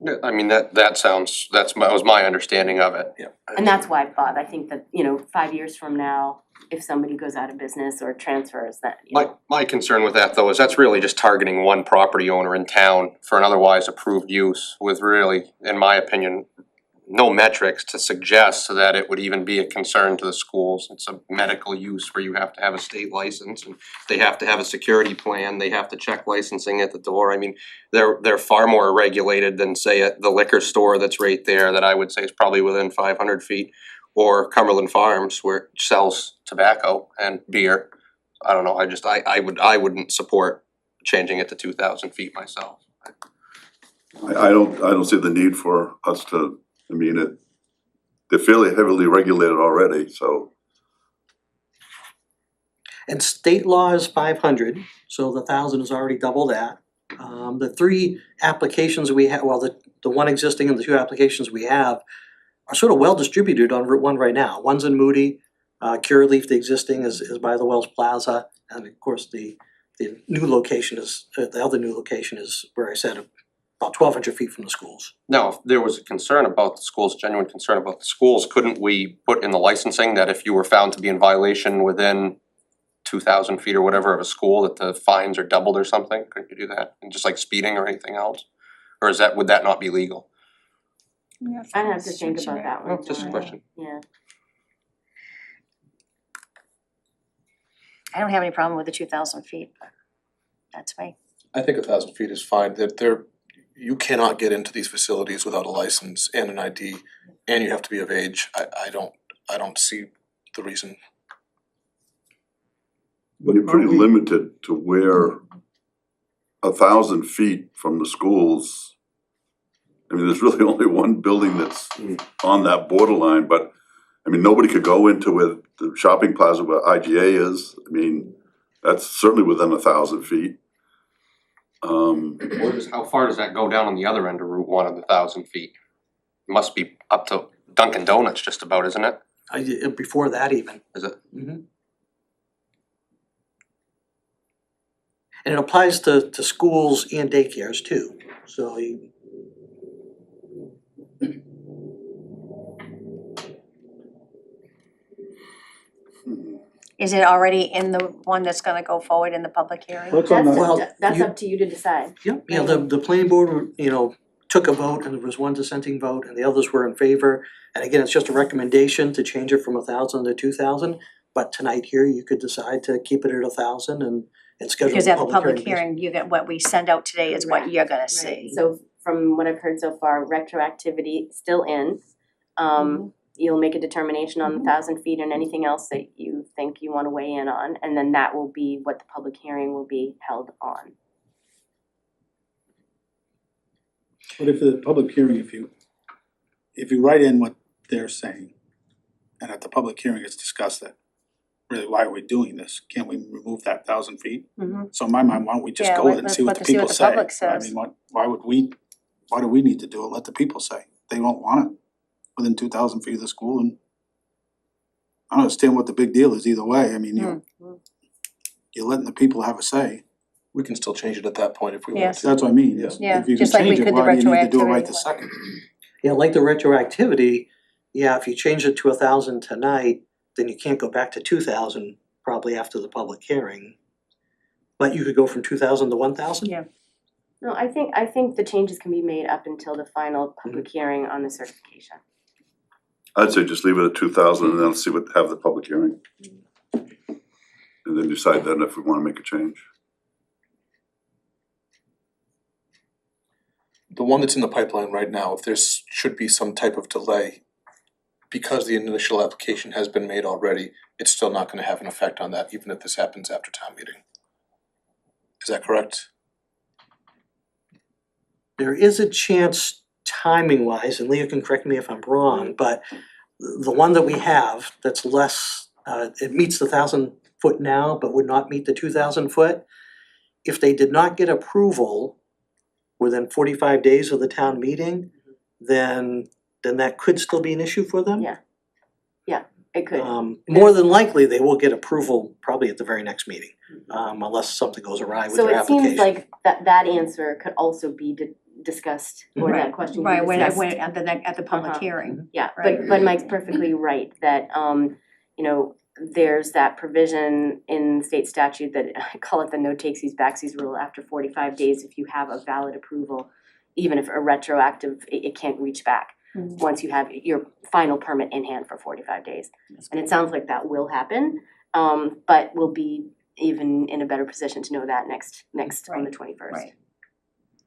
Yeah, I mean, that was my understanding of it. Yeah. And that's why, Bob, I think that, 5 years from now, if somebody goes out of business or transfers, that, My concern with that though is that's really just targeting one property owner in town for an otherwise approved use with really, in my opinion, no metrics to suggest that it would even be a concern to the schools. It's a medical use where you have to have a state license and they have to have a security plan, they have to check licensing at the door. I mean, they're far more regulated than say at the liquor store that's right there that I would say is probably within 500 feet. Or Cumberland Farms where it sells tobacco and beer. I don't know, I wouldn't support changing it to 2,000 feet myself. I don't see the need for us to, they're fairly heavily regulated already, so. And state law is 500, so the 1,000 is already double that. The 3 applications we have, well, the one existing and the 2 applications we have are sort of well distributed on Route 1 right now. One's in Moody, Curaleaf, the existing is by the Wells Plaza, and of course the new location is, the other new location is where I said about 1,200 feet from the schools. Now, if there was a concern about the schools, genuine concern about the schools, couldn't we put in the licensing that if you were found to be in violation within 2,000 feet or whatever of a school, that the fines are doubled or something? Couldn't you do that? And just like speeding or anything else? Or would that not be legal? I'd have to think about that one. Oh, just a question. Yeah. I don't have any problem with the 2,000 feet, but that's me. I think 1,000 feet is fine, that you cannot get into these facilities without a license and an ID, and you have to be of age. I don't see the reason. But you're pretty limited to where 1,000 feet from the schools. There's really only one building that's on that borderline, but nobody could go into where the shopping plaza where IGA is. That's certainly within 1,000 feet. How far does that go down on the other end of Route 1 of the 1,000 feet? It must be up to Dunkin' Donuts just about, isn't it? Before that even. Is it? And it applies to schools and daycares too, so Is it already in the one that's gonna go forward in the public hearing? That's you- up to you to decide. Yep, yeah, the planning board, took a vote and there was one dissenting vote and the others were in favor. And again, it's just a recommendation to change it from 1,000 to 2,000, but tonight here you could decide to keep it at 1,000 and and schedule Because the at the public based- hearing, you get, what we send out today is what Correct. you're gonna Right, see. so from what I've heard so far, retroactivity still in. You'll make a determination on the 1,000 feet and anything else that you think you wanna weigh in on, and then that will be what the public hearing will be held on. But if the public hearing, if you write in what they're saying, and at the public hearing it's discussed that, really, why are we doing this? Can't we remove that 1,000 feet? Mhm. So in my mind, why don't we just Yeah, go let- with it and let's see what let the see what people the say? public I says. mean, why do we need to do it? Let the people say. They don't want it within 2,000 feet of the school, and I don't understand what the big deal is either way. I mean, you're letting the people have a say. We can still change it at that point if we want Yes. to. That's what I mean. Yeah. Yeah, If you can just like we change it, could the why do you need to do it right retroactivity the one. second? Yeah, like the retroactivity, yeah, if you change it to 1,000 tonight, then you can't go back to 2,000 probably after the public hearing. But you could go from 2,000 to 1,000? Yeah. No, I think the changes can be made up until the final public hearing on the certification. I'd say just leave it at 2,000 and then see have the public hearing. And then decide then if we wanna make a change. The one that's in the pipeline right now, if there's, should be some type of delay, because the initial application has been made already, it's still not gonna have an effect on that, even if this happens after town meeting. Is that correct? There is a chance timing wise, and Leah can correct me if I'm wrong, but the one that we have that's less, it meets the 1,000 foot now, but would not meet the 2,000 foot. If they did not get approval within 45 days of the town meeting, then that could still be an issue for them. Yeah. It could. More than likely, they will get approval probably at the very next meeting, unless something goes awry with So their it application. seems like that answer could also be discussed, or that question could be Right, discussed. when at the public Uh-huh. hearing. Yeah, Right. but Mike's perfectly right that you know, there's that provision in state statute that I call it the no takesies backsies rule. After 45 days, if you have a valid approval, even if a retroactive, it can't reach back once you have your final permit in hand for 45 days. And it sounds like that will happen, but we'll be even in a better position to know that next on the 21st. Right.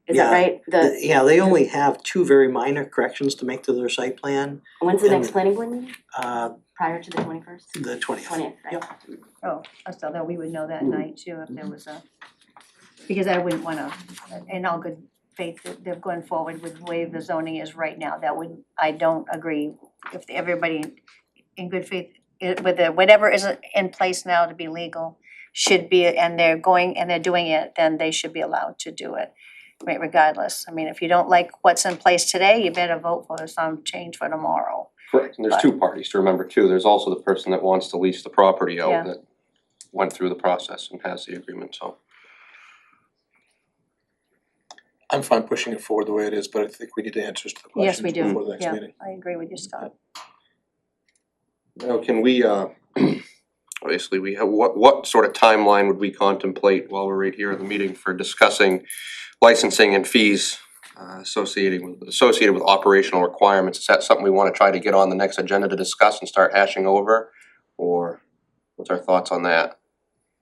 Is that Yeah. right? Yeah, they only have 2 very minor corrections to make to their site plan, When's the and- next planning board meeting? uh, Prior to the 21st? the 20th. 20th, right? Yep. Oh, so that we would know that night too if there was a, because I wouldn't wanna, in all good faith, that they're going forward with the way the zoning is right now, I don't agree. If everybody in good faith, with whatever is in place now to be legal should be, and they're doing it, then they should be allowed to do it. Right, regardless, I mean, if you don't like what's in place today, you better vote for some change for tomorrow. Correct, and there's two parties to remember too, there's also the person that wants to lease the property Yeah. out that went through the process and has the agreement, so. I'm fine pushing it forward the way it is, but I think we need answers to the Yes, questions we do, before the next yeah, meeting. I agree with you, Scott. Now, can we, obviously, we have, what sort of timeline would we contemplate while we're right here in the meeting for discussing licensing and fees associated with operational requirements? Is that something we wanna try to get on the next agenda to discuss and start hashing over? Or what's our thoughts on that?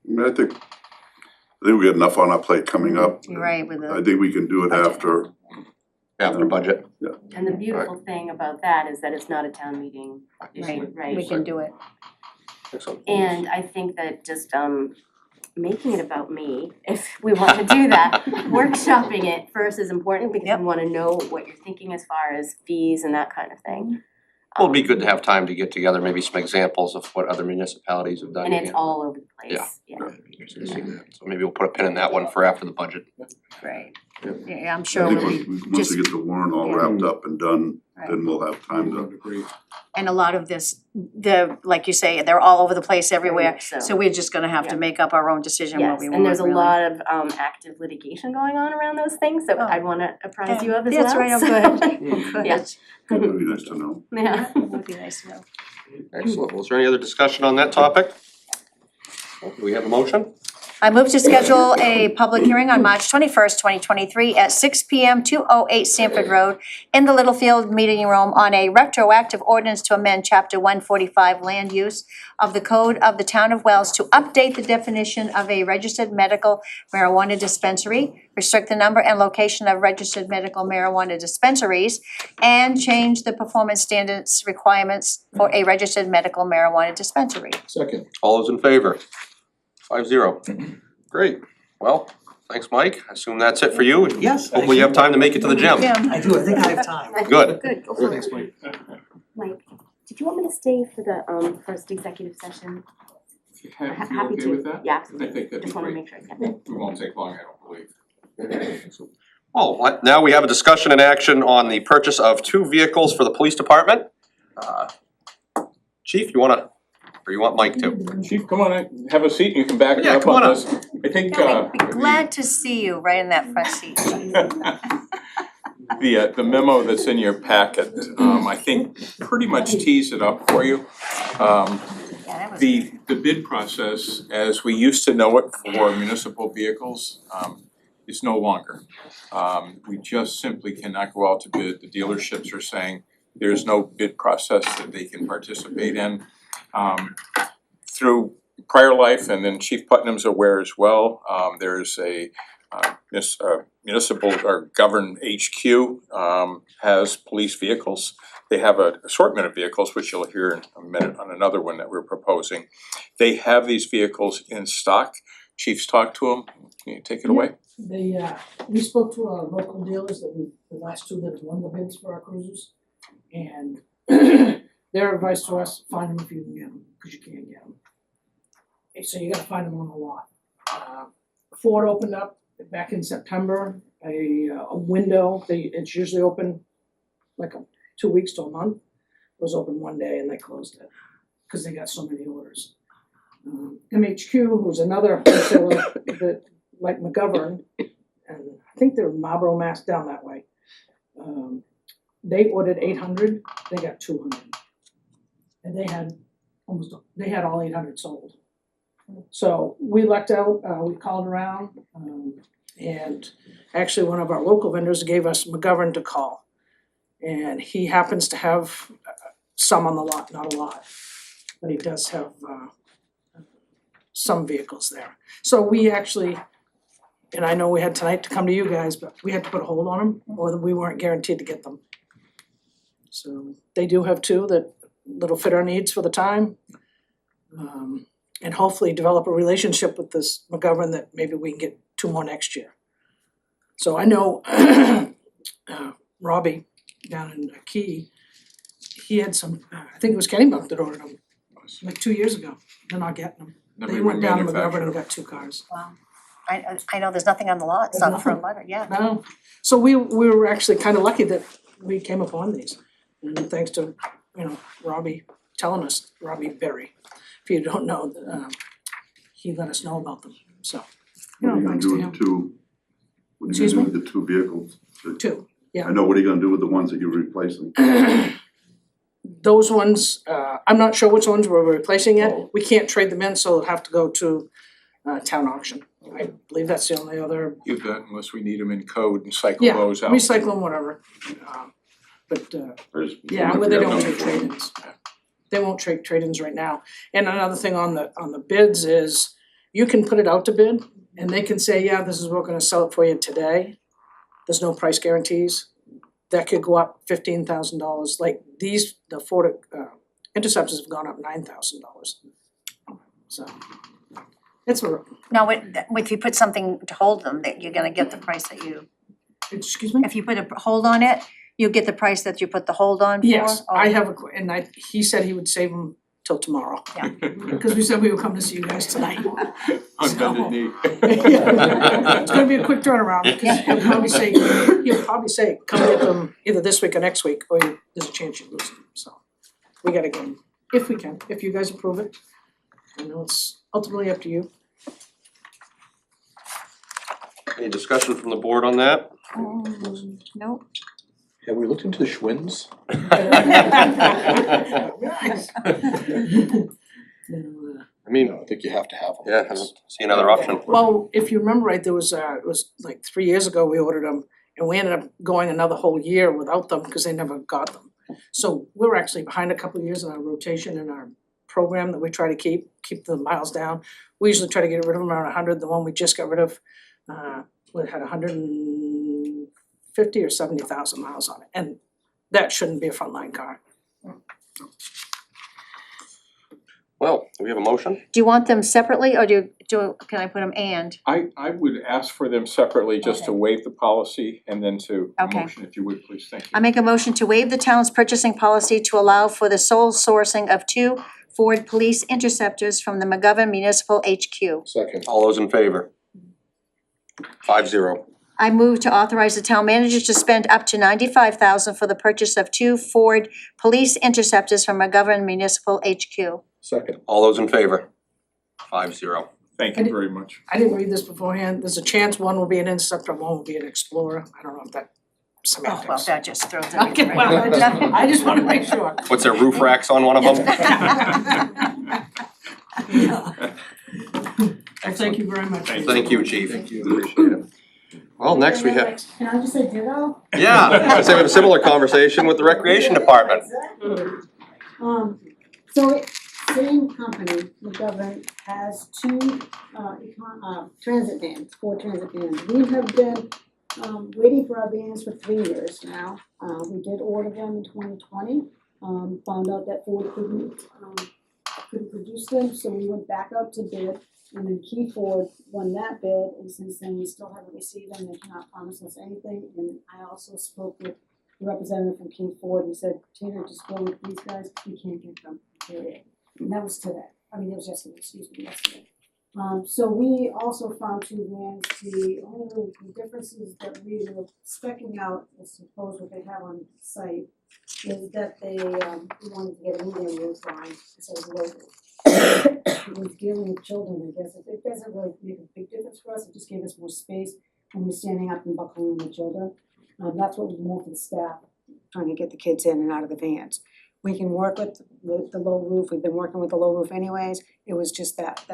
I mean, I think we got enough on our plate coming up. You're right, with I the, think we can do it Budget. After budget? And the beautiful thing about that is that it's not a town meeting issue, right? we can do it. Excellent. And I think that just making it about me, if we wanna do that, workshopping it first is important because Yep. we wanna know what you're thinking as far as fees and that kind of thing. Well, it'd be good to have time to get together, maybe some examples of what other municipalities have done. And it's all over the place, yeah. Interesting to see that. So maybe we'll put a pin in that one for after the budget. Right. Yeah. Yeah, I'm I sure think we'll be once just, we get the warrant all yeah. wrapped up and done, Right. then we'll have time to. Agree. and a lot of this, like you say, they're all over the place everywhere. Very much So we're just gonna have to Yeah. make up our own decision what Yes, we want, and there's a really. lot of active litigation going on around those things that Oh. I'd wanna apprise you of as well. That's right, oh, so- good, good. Yeah. It'd be nice to know. Yeah. It would be nice to know. Excellent. Well, is there any other discussion on that topic? Do we have a motion? I move to schedule a public hearing on March 21st, 2023 at 6 PM, 208 Sanford Road in the Littlefield Meeting Room on a retroactive ordinance to amend Chapter 145 Land Use of the Code of the Town of Wells to update the definition of a registered medical marijuana dispensary, restrict the number and location of registered medical marijuana dispensaries, and change the performance standards requirements for a registered medical marijuana dispensary. Second. All those in favor? 5-0. Great. Well, thanks, Mike. I assume that's it for you. Yes. Hopefully you have time to make it to the gym. I do, I think I have time. Good. Good, go for it. Thanks, Mike. Mike, did you want me to stay for the first executive session? If you have, if Happy you're okay to. with that? Yeah, I absolutely. think that'd be Just wanna great. make sure I get it. We won't take long, I don't believe. Oh, now we have a discussion and action on the purchase of 2 vehicles for the police department. Chief, you wanna, or you want Mike to? Chief, come on, have a seat, you can back Yeah, up come on on up. this. I think, I'd be glad to see you right in that front seat. the memo that's in your packet, I think pretty much tees it up for you. Yeah, that was. The bid process, as we used to know it for municipal vehicles, is no longer. We just simply cannot go out to bid. The dealerships are saying there's no bid process that they can participate in. Through prior life, and then Chief Putnam's aware as well, there's a municipal or governed HQ has police vehicles. They have an assortment of vehicles, which you'll hear in a minute on another one that we're proposing. They have these vehicles in stock. Chief's talked to them. Can you take it away? They, we spoke to our local dealers that the last 2 that have won the bids for our cruisers. And their advice to us, find them if you can get them, cause you can't get them. And so you gotta find them on the lot. Ford opened up back in September, a window, it's usually open like 2 weeks to a month. It was open one day and they closed it, cause they got so many orders. MHQ, who's another wholesaler that, like McGovern, and I think they're Marlboro, Mass down that way. They ordered 800, they got 200. And they had all 800 sold. So we lucked out, we called around, and actually one of our local vendors gave us McGovern to call. And he happens to have some on the lot, not a lot, but he does have some vehicles there. So we actually, and I know we had tonight to come to you guys, but we had to put a hold on them, or we weren't guaranteed to get them. So they do have 2 that'll fit our needs for the time. And hopefully develop a relationship with this McGovern that maybe we can get 2 more next year. So I know Robbie down in Key, he had some, I think it was Kennybunk that ordered them like 2 years ago. They're not getting them. Never They even went down to McGovern manufactured. and got 2 cars. Wow. I know there's nothing on the lot, it's There's not for a nothing. letter, yeah. No, so we were actually kinda lucky that we came upon these. And thanks to, Robbie telling us, Robbie Berry, if you don't know, he let us know about them, so. What are you gonna Thanks do to with him. the 2? What are Excuse you gonna do with the 2 vehicles? 2, I know, what are you gonna do with the ones that you're replacing? those ones, I'm not sure which ones we're replacing yet, we can't trade them in, so they'll have to go to town auction. I believe that's the only other, You bet, unless we need them in code and cycle yeah, those out. recycle them, whatever. But I just yeah, wonder well, if they you don't have take numbers. trade-ins. They won't take trade-ins right now. And another thing on the bids is, you can put it out to bid, and they can say, yeah, this is, we're gonna sell it for you today. There's no price guarantees. That could go up $15,000, like these, the Ford Interceptors have gone up $9,000. So, it's a, Now, if you put something to hold them, that you're gonna get the price that you, excuse me? if you put a hold on it, you get the price that you put the hold on for? Yes, Oh. I have he said he would save them till tomorrow. Yeah. Because we said we would come to see you guys tonight. On bended knee. It's gonna be a quick turnaround, because he'll probably say, come get them either this week or next week, or there's a chance you lose them, so. We gotta get them, if we can, if you guys approve it. I know it's ultimately up to you. Any discussion from the board on that? Nope. Have we looked into the Schwinns? No, I mean, I think you have to have them. yeah, I don't see another option. Well, if you remember right, there was, it was like 3 years ago, we ordered them, and we ended up going another whole year without them, because they never got them. So we're actually behind a couple of years in our rotation in our program that we try to keep the miles down. We usually try to get rid of them around 100, the one we just got rid of, it had 150 or 70,000 miles on it, and that shouldn't be a frontline car. Well, do we have a motion? Do you want them separately or can I put them and? I would ask for them separately, just to waive the policy and then to Okay. motion, if you would, please, thank you. I make a motion to waive the town's purchasing policy to allow for the sole sourcing of 2 Ford Police Interceptors from the McGovern Municipal HQ. Second. All those in favor? 5-0. I move to authorize the town manager to spend up to $95,000 for the purchase of 2 Ford Police Interceptors from McGovern Municipal HQ. Second. All those in favor? 5-0. Thank you very much. I didn't read this beforehand, there's a chance one will be an Interceptor, one will be an Explorer, I don't know if that semantics. Oh, well, that just throws Okay, everything well, right. I just wanna make sure. What's there, roof racks on one of them? Yeah. Well, thank you very much. Thank you, chief. Appreciate it. Well, next we have, Can I just say ditto? yeah, I was having a similar conversation with the recreation department. So same company, McGovern, has 2 transit vans, 4 transit vans. We have been waiting for our vans for 3 years now. We did order them in 2020, found out that Ford couldn't produce them, so we went back out to bid. And then Key Ford won that bid, and since then we still haven't received them, they cannot promise us anything. And I also spoke with the representative from Key Ford and said, Tina, just go with these guys, we can't get them, period. And that was today, it was yesterday, yesterday. So we also found 2 vans. The only differences that we were specking out, I suppose what they have on site, is that they wanted to get a medium roof line instead of low roof. With dealing with children, I guess, it doesn't really make a big difference for us, it just gave us more space when we're standing up and buckling the children. That's what we want for the staff, trying to get the kids in and out of the vans. We can work with the low roof, we've been working with the low roof anyways, it was just that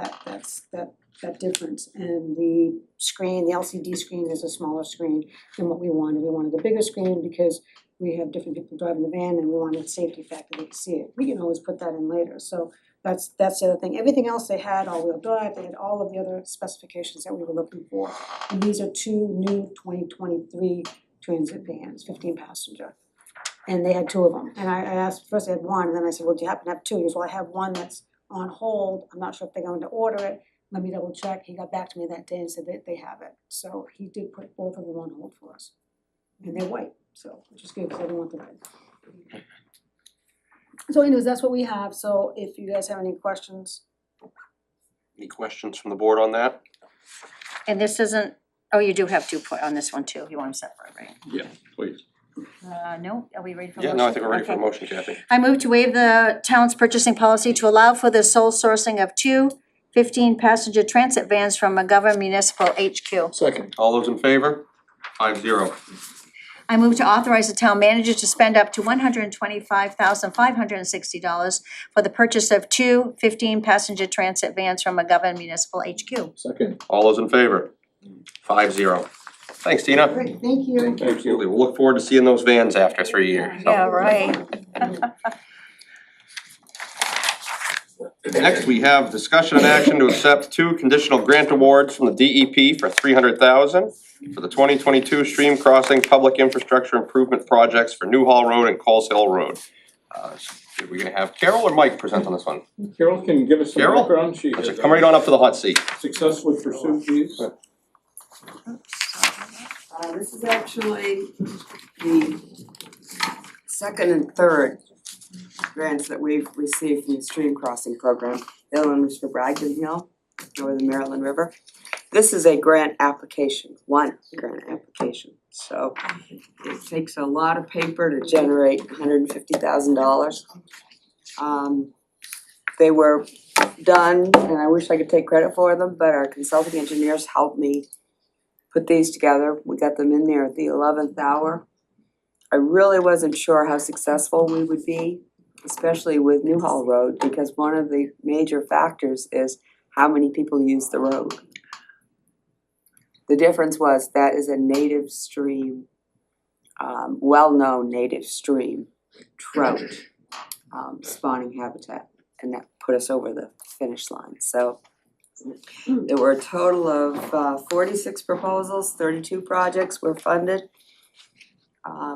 difference. And the screen, the LCD screen is a smaller screen than what we wanted. We wanted a bigger screen because we have different people driving the van and we wanted a safety factor, they could see it. We can always put that in later, so that's the other thing. Everything else they had, all-wheel drive, they had all of the other specifications that we were looking for. And these are 2 new 2023 transit vans, 15 passenger. And they had 2 of them. And I asked, first I had 1, and then I said, well, do you happen to have 2? He goes, well, I have 1 that's on hold. I'm not sure if they're going to order it. Let me double check. He got back to me that day and said that they have it. So he did put both of them on hold for us. And they're white, so, which is good, because I don't want the red. So anyways, that's what we have. So if you guys have any questions. Any questions from the board on that? And this isn't, oh, you do have 2 on this one too, you want them separate, right? Yeah, please. No, are we ready for Yeah, motion? no, I think we're ready for a Okay. motion, Kathy. I move to waive the town's purchasing policy to allow for the sole sourcing of 2 15-passenger transit vans from McGovern Municipal HQ. Second. All those in favor? 5-0. I move to authorize the town manager to spend up to $125,560 for the purchase of 2 15-passenger transit vans from McGovern Municipal HQ. Second. All those in favor? 5-0. Thanks, Tina. Great, thank you. Absolutely, we'll look forward to seeing those vans after 3 years. so. Yeah, right. Next, we have discussion and action to accept 2 conditional grant awards from the DEP for $300,000 for the 2022 stream crossing public infrastructure improvement projects for Newhall Road and Coles Hill Road. Are we gonna have Carol or Mike present on this one? Carol can give us some Carol? background, she Let's has come right on up to the hot seat. successfully pursued these. This is actually the second and third grants that we've received from the stream crossing program. The other one was for Bragdon Hill over the Maryland River. This is a grant application, one grant application. So it takes a lot of paper to generate $150,000. They were done, and I wish I could take credit for them, but our consulting engineers helped me put these together. We got them in there at the 11th hour. I really wasn't sure how successful we would be. especially with Newhall Road, because one of the major factors is how many people use the road. The difference was that is a native stream, well-known native stream, trout, spawning habitat, and that put us over the finish line, so. There were a total of 46 proposals, 32 projects were funded.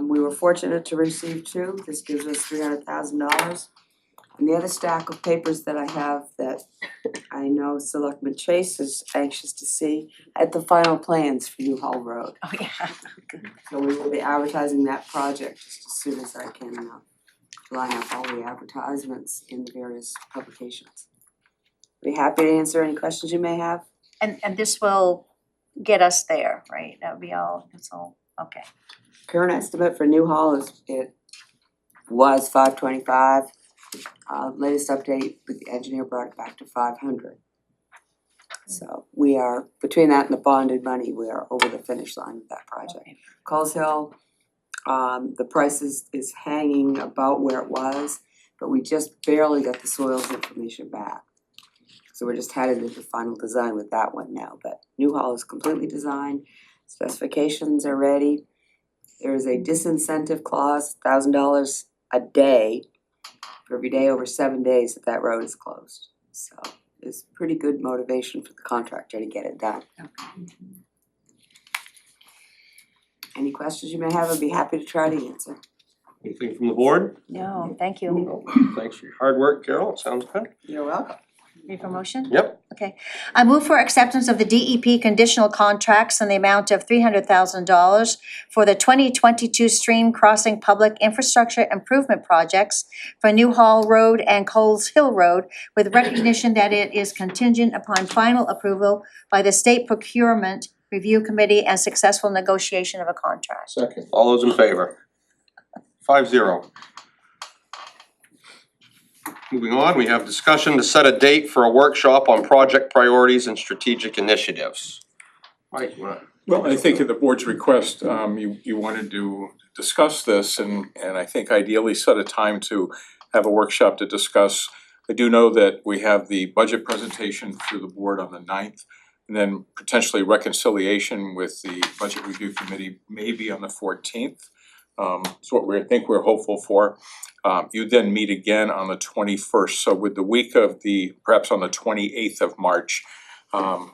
We were fortunate to receive 2, this gives us $300,000. And the other stack of papers that I have that I know Selectman Chase is anxious to see, at the final plans for Newhall Road. Oh, yeah. So we will be advertising that project just as soon as I can line up all the advertisements in the various publications. Be happy to answer any questions you may have. And this will get us there, right? That would be all, that's all, okay. Current estimate for Newhall is, it was 525. Latest update, the engineer brought it back to 500. So we are, between that and the bonded money, we are over the finish line with that project. Coles Hill, the price is hanging about where it was, but we just barely got the soils information back. So we're just headed into final design with that one now, but Newhall is completely designed, specifications are ready. There is a disincentive clause, $1,000 a day for every day over 7 days that that road is closed. So it's pretty good motivation for the contractor to get it done. Any questions you may have, I'd be happy to try to answer. Anything from the board? No, thank you. Thanks for your hard work, Carol, it sounds good. You're welcome. Ready for motion? Yep. Okay. I move for acceptance of the DEP conditional contracts in the amount of $300,000 for the 2022 stream crossing public infrastructure improvement projects for Newhall Road and Coles Hill Road, with recognition that it is contingent upon final approval by the State Procurement Review Committee and successful negotiation of a contract. Second. All those in favor? 5-0. Moving on, we have discussion to set a date for a workshop on project priorities and strategic initiatives. Mike, you wanna? Well, I think at the board's request, you wanted to discuss this and I think ideally set a time to have a workshop to discuss. I do know that we have the budget presentation through the board on the 9th, and then potentially reconciliation with the budget review committee maybe on the 14th. It's what we're hopeful for. You then meet again on the 21st, so with the week of perhaps on the 28th of March,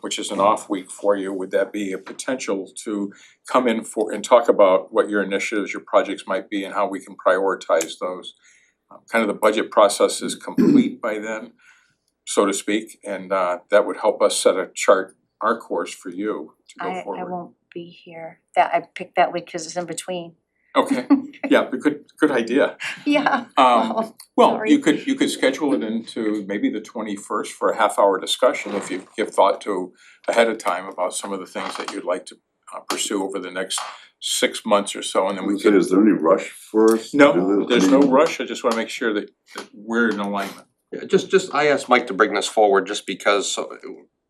which is an off week for you, would that be a potential to come in and talk about what your initiatives, your projects might be and how we can prioritize those? Kind of the budget process is complete by then, so to speak, and that would help us set a chart, our course for you to go forward. I won't be here. I picked that week because it's in between. Okay, yeah, but good idea. Yeah. Well, sorry. you could schedule it into maybe the 21st for a half-hour discussion if you give thought to ahead of time about some of the things that you'd like to pursue over the next 6 months or so, and then we can. Is there any rush for us? to do No, this? there's no rush, I just wanna make sure that we're in alignment. Yeah, just, I asked Mike to bring this forward just because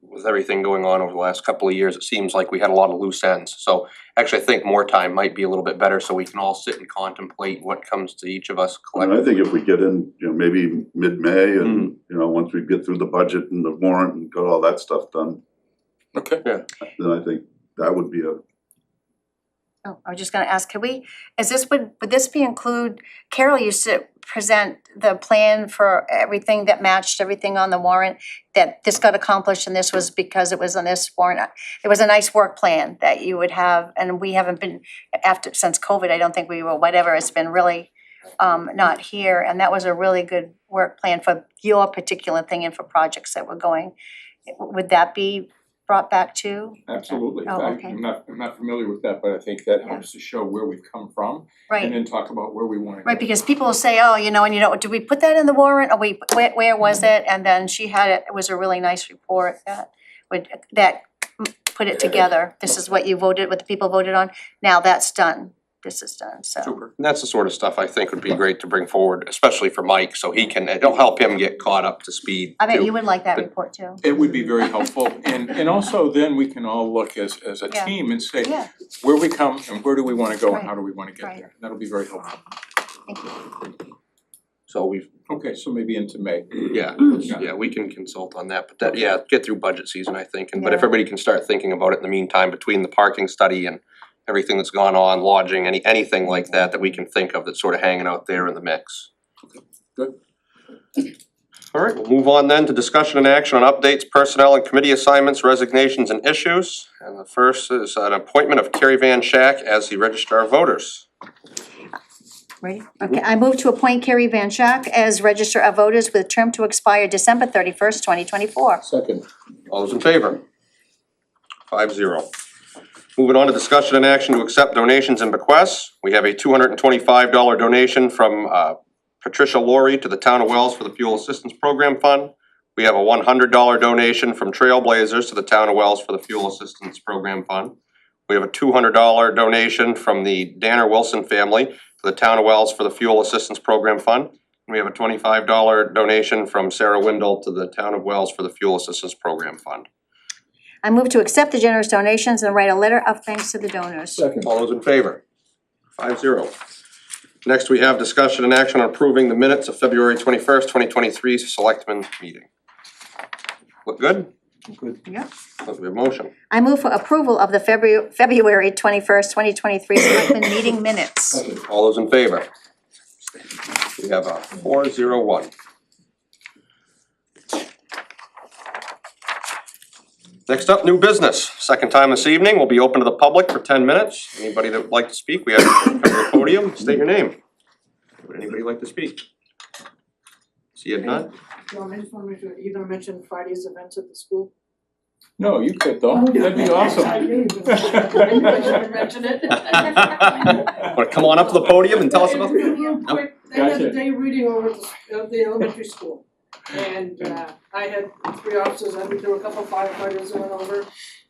with everything going on over the last couple of years, it seems like we had a lot of loose ends. So actually, I think more time might be a little bit better so we can all sit and contemplate what comes to each of us And I collectively. think if we get in, maybe mid-May and, once we get through the budget and the warrant and got all that stuff done, Okay. then I think that would be Oh, I was just gonna ask, would this include, Carol used to present the plan for everything that matched everything on the warrant, that this got accomplished and this was because it was on this warrant. It was a nice work plan that you would have, and we haven't been, since COVID, I don't think we were, whatever, it's been really not here, and that was a really good work plan for your particular thing and for projects that were going. Would that be brought back too? Absolutely, Oh, I- okay. I'm not familiar with that, but I think that helps to show where we've come from Right. and then talk about where we wanna go. Right, because people will say, oh, do we put that in the warrant, or where was it? And then she had it was a really nice report that put it together. This is what you voted, what the people voted on, now that's done, this is done, so. Super, and that's the sort of stuff I think would be great to bring forward, especially for Mike, so it'll help him get caught up to speed I bet too. you would like that report too. It would be very helpful, and also then we can all look as a Yeah. team and say, Yeah, where we come and where do we wanna go Right. and how do we wanna get Right. there? That'll be very helpful. thank you. So we've Okay, so maybe into May. Yeah, we can consult on that, but that, yeah, get through budget season, I think, but if Yeah. everybody can start thinking about it in the meantime, between the parking study and everything that's gone on, lodging, anything like that that we can think of that's sort of hanging out there in the mix. Good. Alright, we'll move on then to discussion and action on updates, personnel and committee assignments, resignations and issues. And the first is an appointment of Carrie Van Schack as the registrar of voters. Ready? Okay, I move to appoint Carrie Van Schack as Register of Voters with term to expire December 31st, 2024. Second. All those in favor? 5-0. Moving on to discussion and action to accept donations and bequests. We have a $225 donation from Patricia Laurie to the Town of Wells for the Fuel Assistance Program Fund. We have a $100 donation from Trailblazers to the Town of Wells for the Fuel Assistance Program Fund. We have a $200 donation from the Danner Wilson family to the Town of Wells for the Fuel Assistance Program Fund. And we have a $25 donation from Sarah Windle to the Town of Wells for the Fuel Assistance Program Fund. I move to accept the generous donations and write a letter of thanks to the donors. Second. All those in favor? 5-0. Next, we have discussion and action on approving the minutes of February 21st, 2023 Selectmen meeting. Look good? Good. Yeah. Let's have a motion. I move for approval of the February 21st, 2023 Selectmen meeting minutes. All those in favor? We have a 4-0-1. Next up, new business. Second time this evening, we'll be open to the public for 10 minutes. Anybody that would like to speak, we have to come to the podium, state your name. Would anybody like to speak? See it none? John, I just wanna make sure, are you gonna mention Friday's events at the school? No, you could though, that'd be awesome. I knew you were gonna I mention it. Wanna come on up to the podium and tell us about? Real quick, they had Gotcha. a day reading over at the elementary school. And I had 3 officers, I mean, there were a couple of firefighters that went over,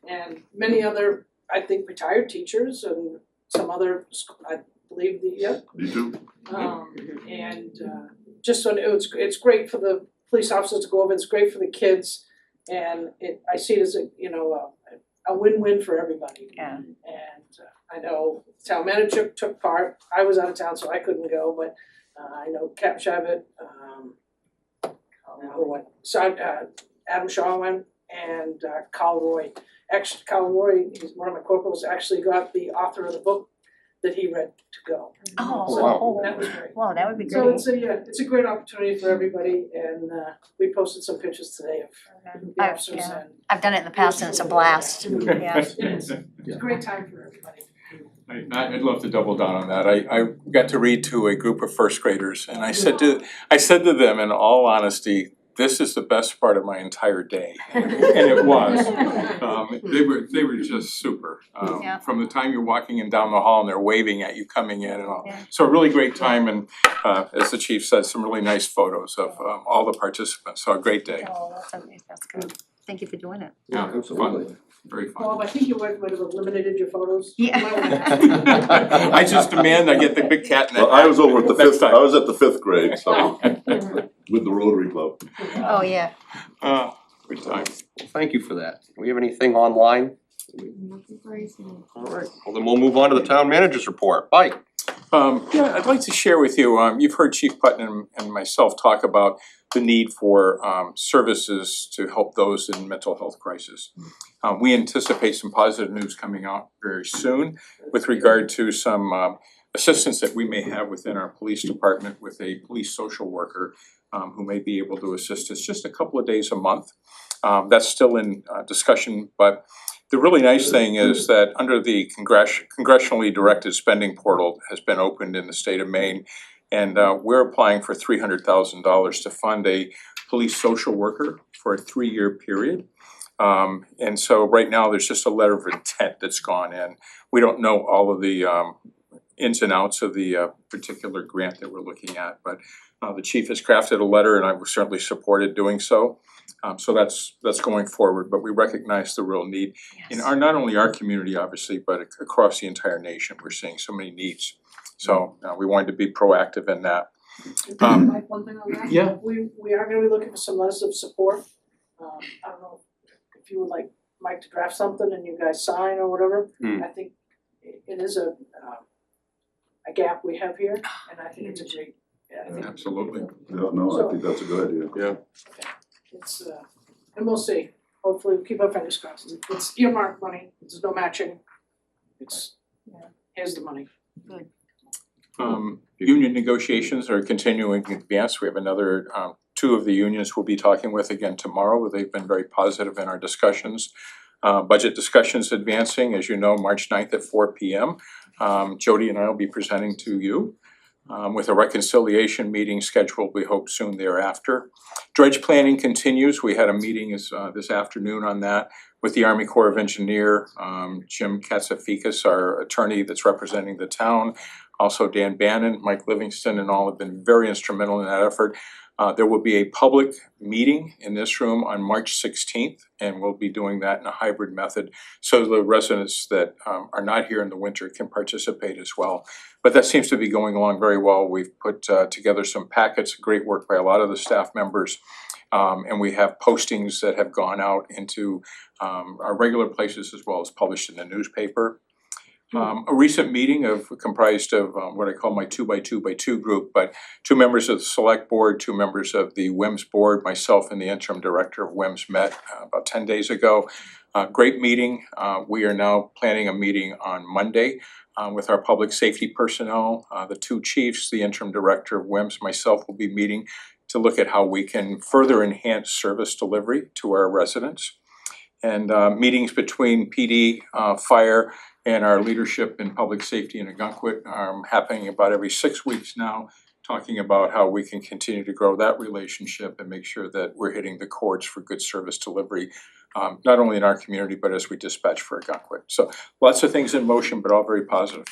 and many other, I think, retired teachers and some other, I believe Me too. and just so it's great for the police officers to go over, it's great for the kids, and I see it as a win-win for everybody. Yeah. And I know town manager took part, I was out of town, so I couldn't go, but I know Cap Shavit, who went, Adam Shaw went, and Kyle Roy. Actually, Kyle Roy, he's one of my corporals, actually got the author of the book that he read to go. Oh, So wow. that was great. Wow, that would be So great. it's a great opportunity for everybody, and we posted some pictures today of the officers, yeah. and I've done it in the past and it's a blast. Yeah. it is, it's a great time for everybody. I'd love to double down on that. I got to read to a group of first graders and I said to them, in all honesty, this is the best part of my entire day. And it was. They were just super. Yeah. From the time you're walking in down the hall and they're waving at you coming in and all. Yeah. So a really great time, and as the chief said, some really nice photos of all the participants. So a great day. Oh, that's good. Thank you for doing it. Yeah, fun, very fun. Bob, I think you might have eliminated your photos. Yeah. I just demand I get the big cat in the Well, I was over at the Next fifth, time. I was at the 5th grade, so, with the Rotary Club. Oh, yeah. Good time. Well, thank you for that. Do we have anything online? Alright, well then we'll move on to the town manager's report. Mike? Yeah, I'd like to share with you, you've heard Chief Putnam and myself talk about the need for services to help those in mental health crisis. We anticipate some positive news coming out very soon with regard to some assistance that we may have within our police department with a police social worker who may be able to assist us just a couple of days a month. That's still in discussion, but the really nice thing is that under the congressionally directed spending portal has been opened in the state of Maine, and we're applying for $300,000 to fund a police social worker for a 3-year period. And so right now, there's just a letter of intent that's gone in. We don't know all of the ins and outs of the particular grant that we're looking at, but the chief has crafted a letter and I would certainly supported doing so. So that's going forward, but we recognize the real need in not only our community, obviously, but across the entire nation. We're seeing so many needs. So we wanted to be proactive in that. Mike, one thing on that? Yeah. We are gonna be looking for some letters of support. I don't know if you would like Mike to draft something and you guys sign or whatever. I think it is a gap we have here, and I think it's a great, I think Absolutely. Yeah, no, I think that's a good idea. Yeah. It's and we'll see, hopefully we keep our fingers crossed, it's earmarked money, there's no matching. It's, here's the money. Union negotiations are continuing in advance. We have another, two of the unions we'll be talking with again tomorrow. They've been very positive in our discussions. Budget discussions advancing, as you know, March 9th at 4 p.m. Jody and I will be presenting to you with a reconciliation meeting scheduled, we hope soon thereafter. Dredge planning continues. We had a meeting this afternoon on that with the Army Corps of Engineer, Jim Katsafikas, our attorney that's representing the town. Also Dan Bannon, Mike Livingston, and all have been very instrumental in that effort. There will be a public meeting in this room on March 16th, and we'll be doing that in a hybrid method so the residents that are not here in the winter can participate as well. But that seems to be going along very well. We've put together some packets, great work by a lot of the staff members. And we have postings that have gone out into our regular places as well as published in the newspaper. A recent meeting comprised of what I call my 2x2x2 group, but 2 members of the select board, 2 members of the WIMS board, myself and the interim director of WIMS met about 10 days ago. Great meeting. We are now planning a meeting on Monday with our public safety personnel. The 2 chiefs, the interim director of WIMS, myself will be meeting to look at how we can further enhance service delivery to our residents. And meetings between PD, fire, and our leadership in public safety in Agunquit are happening about every 6 weeks now, talking about how we can continue to grow that relationship and make sure that we're hitting the chords for good service delivery, not only in our community, but as we dispatch for Agunquit. So lots of things in motion, but all very positive.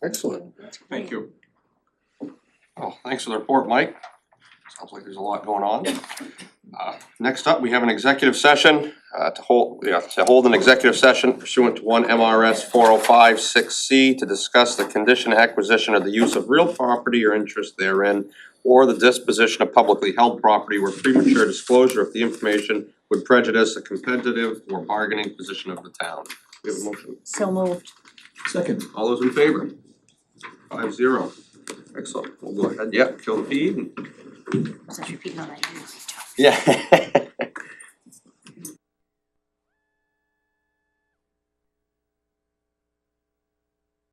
Excellent. Thank you. Well, thanks for the report, Mike. Sounds like there's a lot going on. Next up, we have an executive session to hold an executive session pursuant to 1 MRS 405-6C to discuss the condition, acquisition, or the use of real property or interest therein, or the disposition of publicly held property where premature disclosure of the information would prejudice the competitive or bargaining position of the town. We have a motion. So moved. Second. All those in favor? 5-0. Excellent. We'll go ahead, kill the feed. Was I repeating all that? Yeah.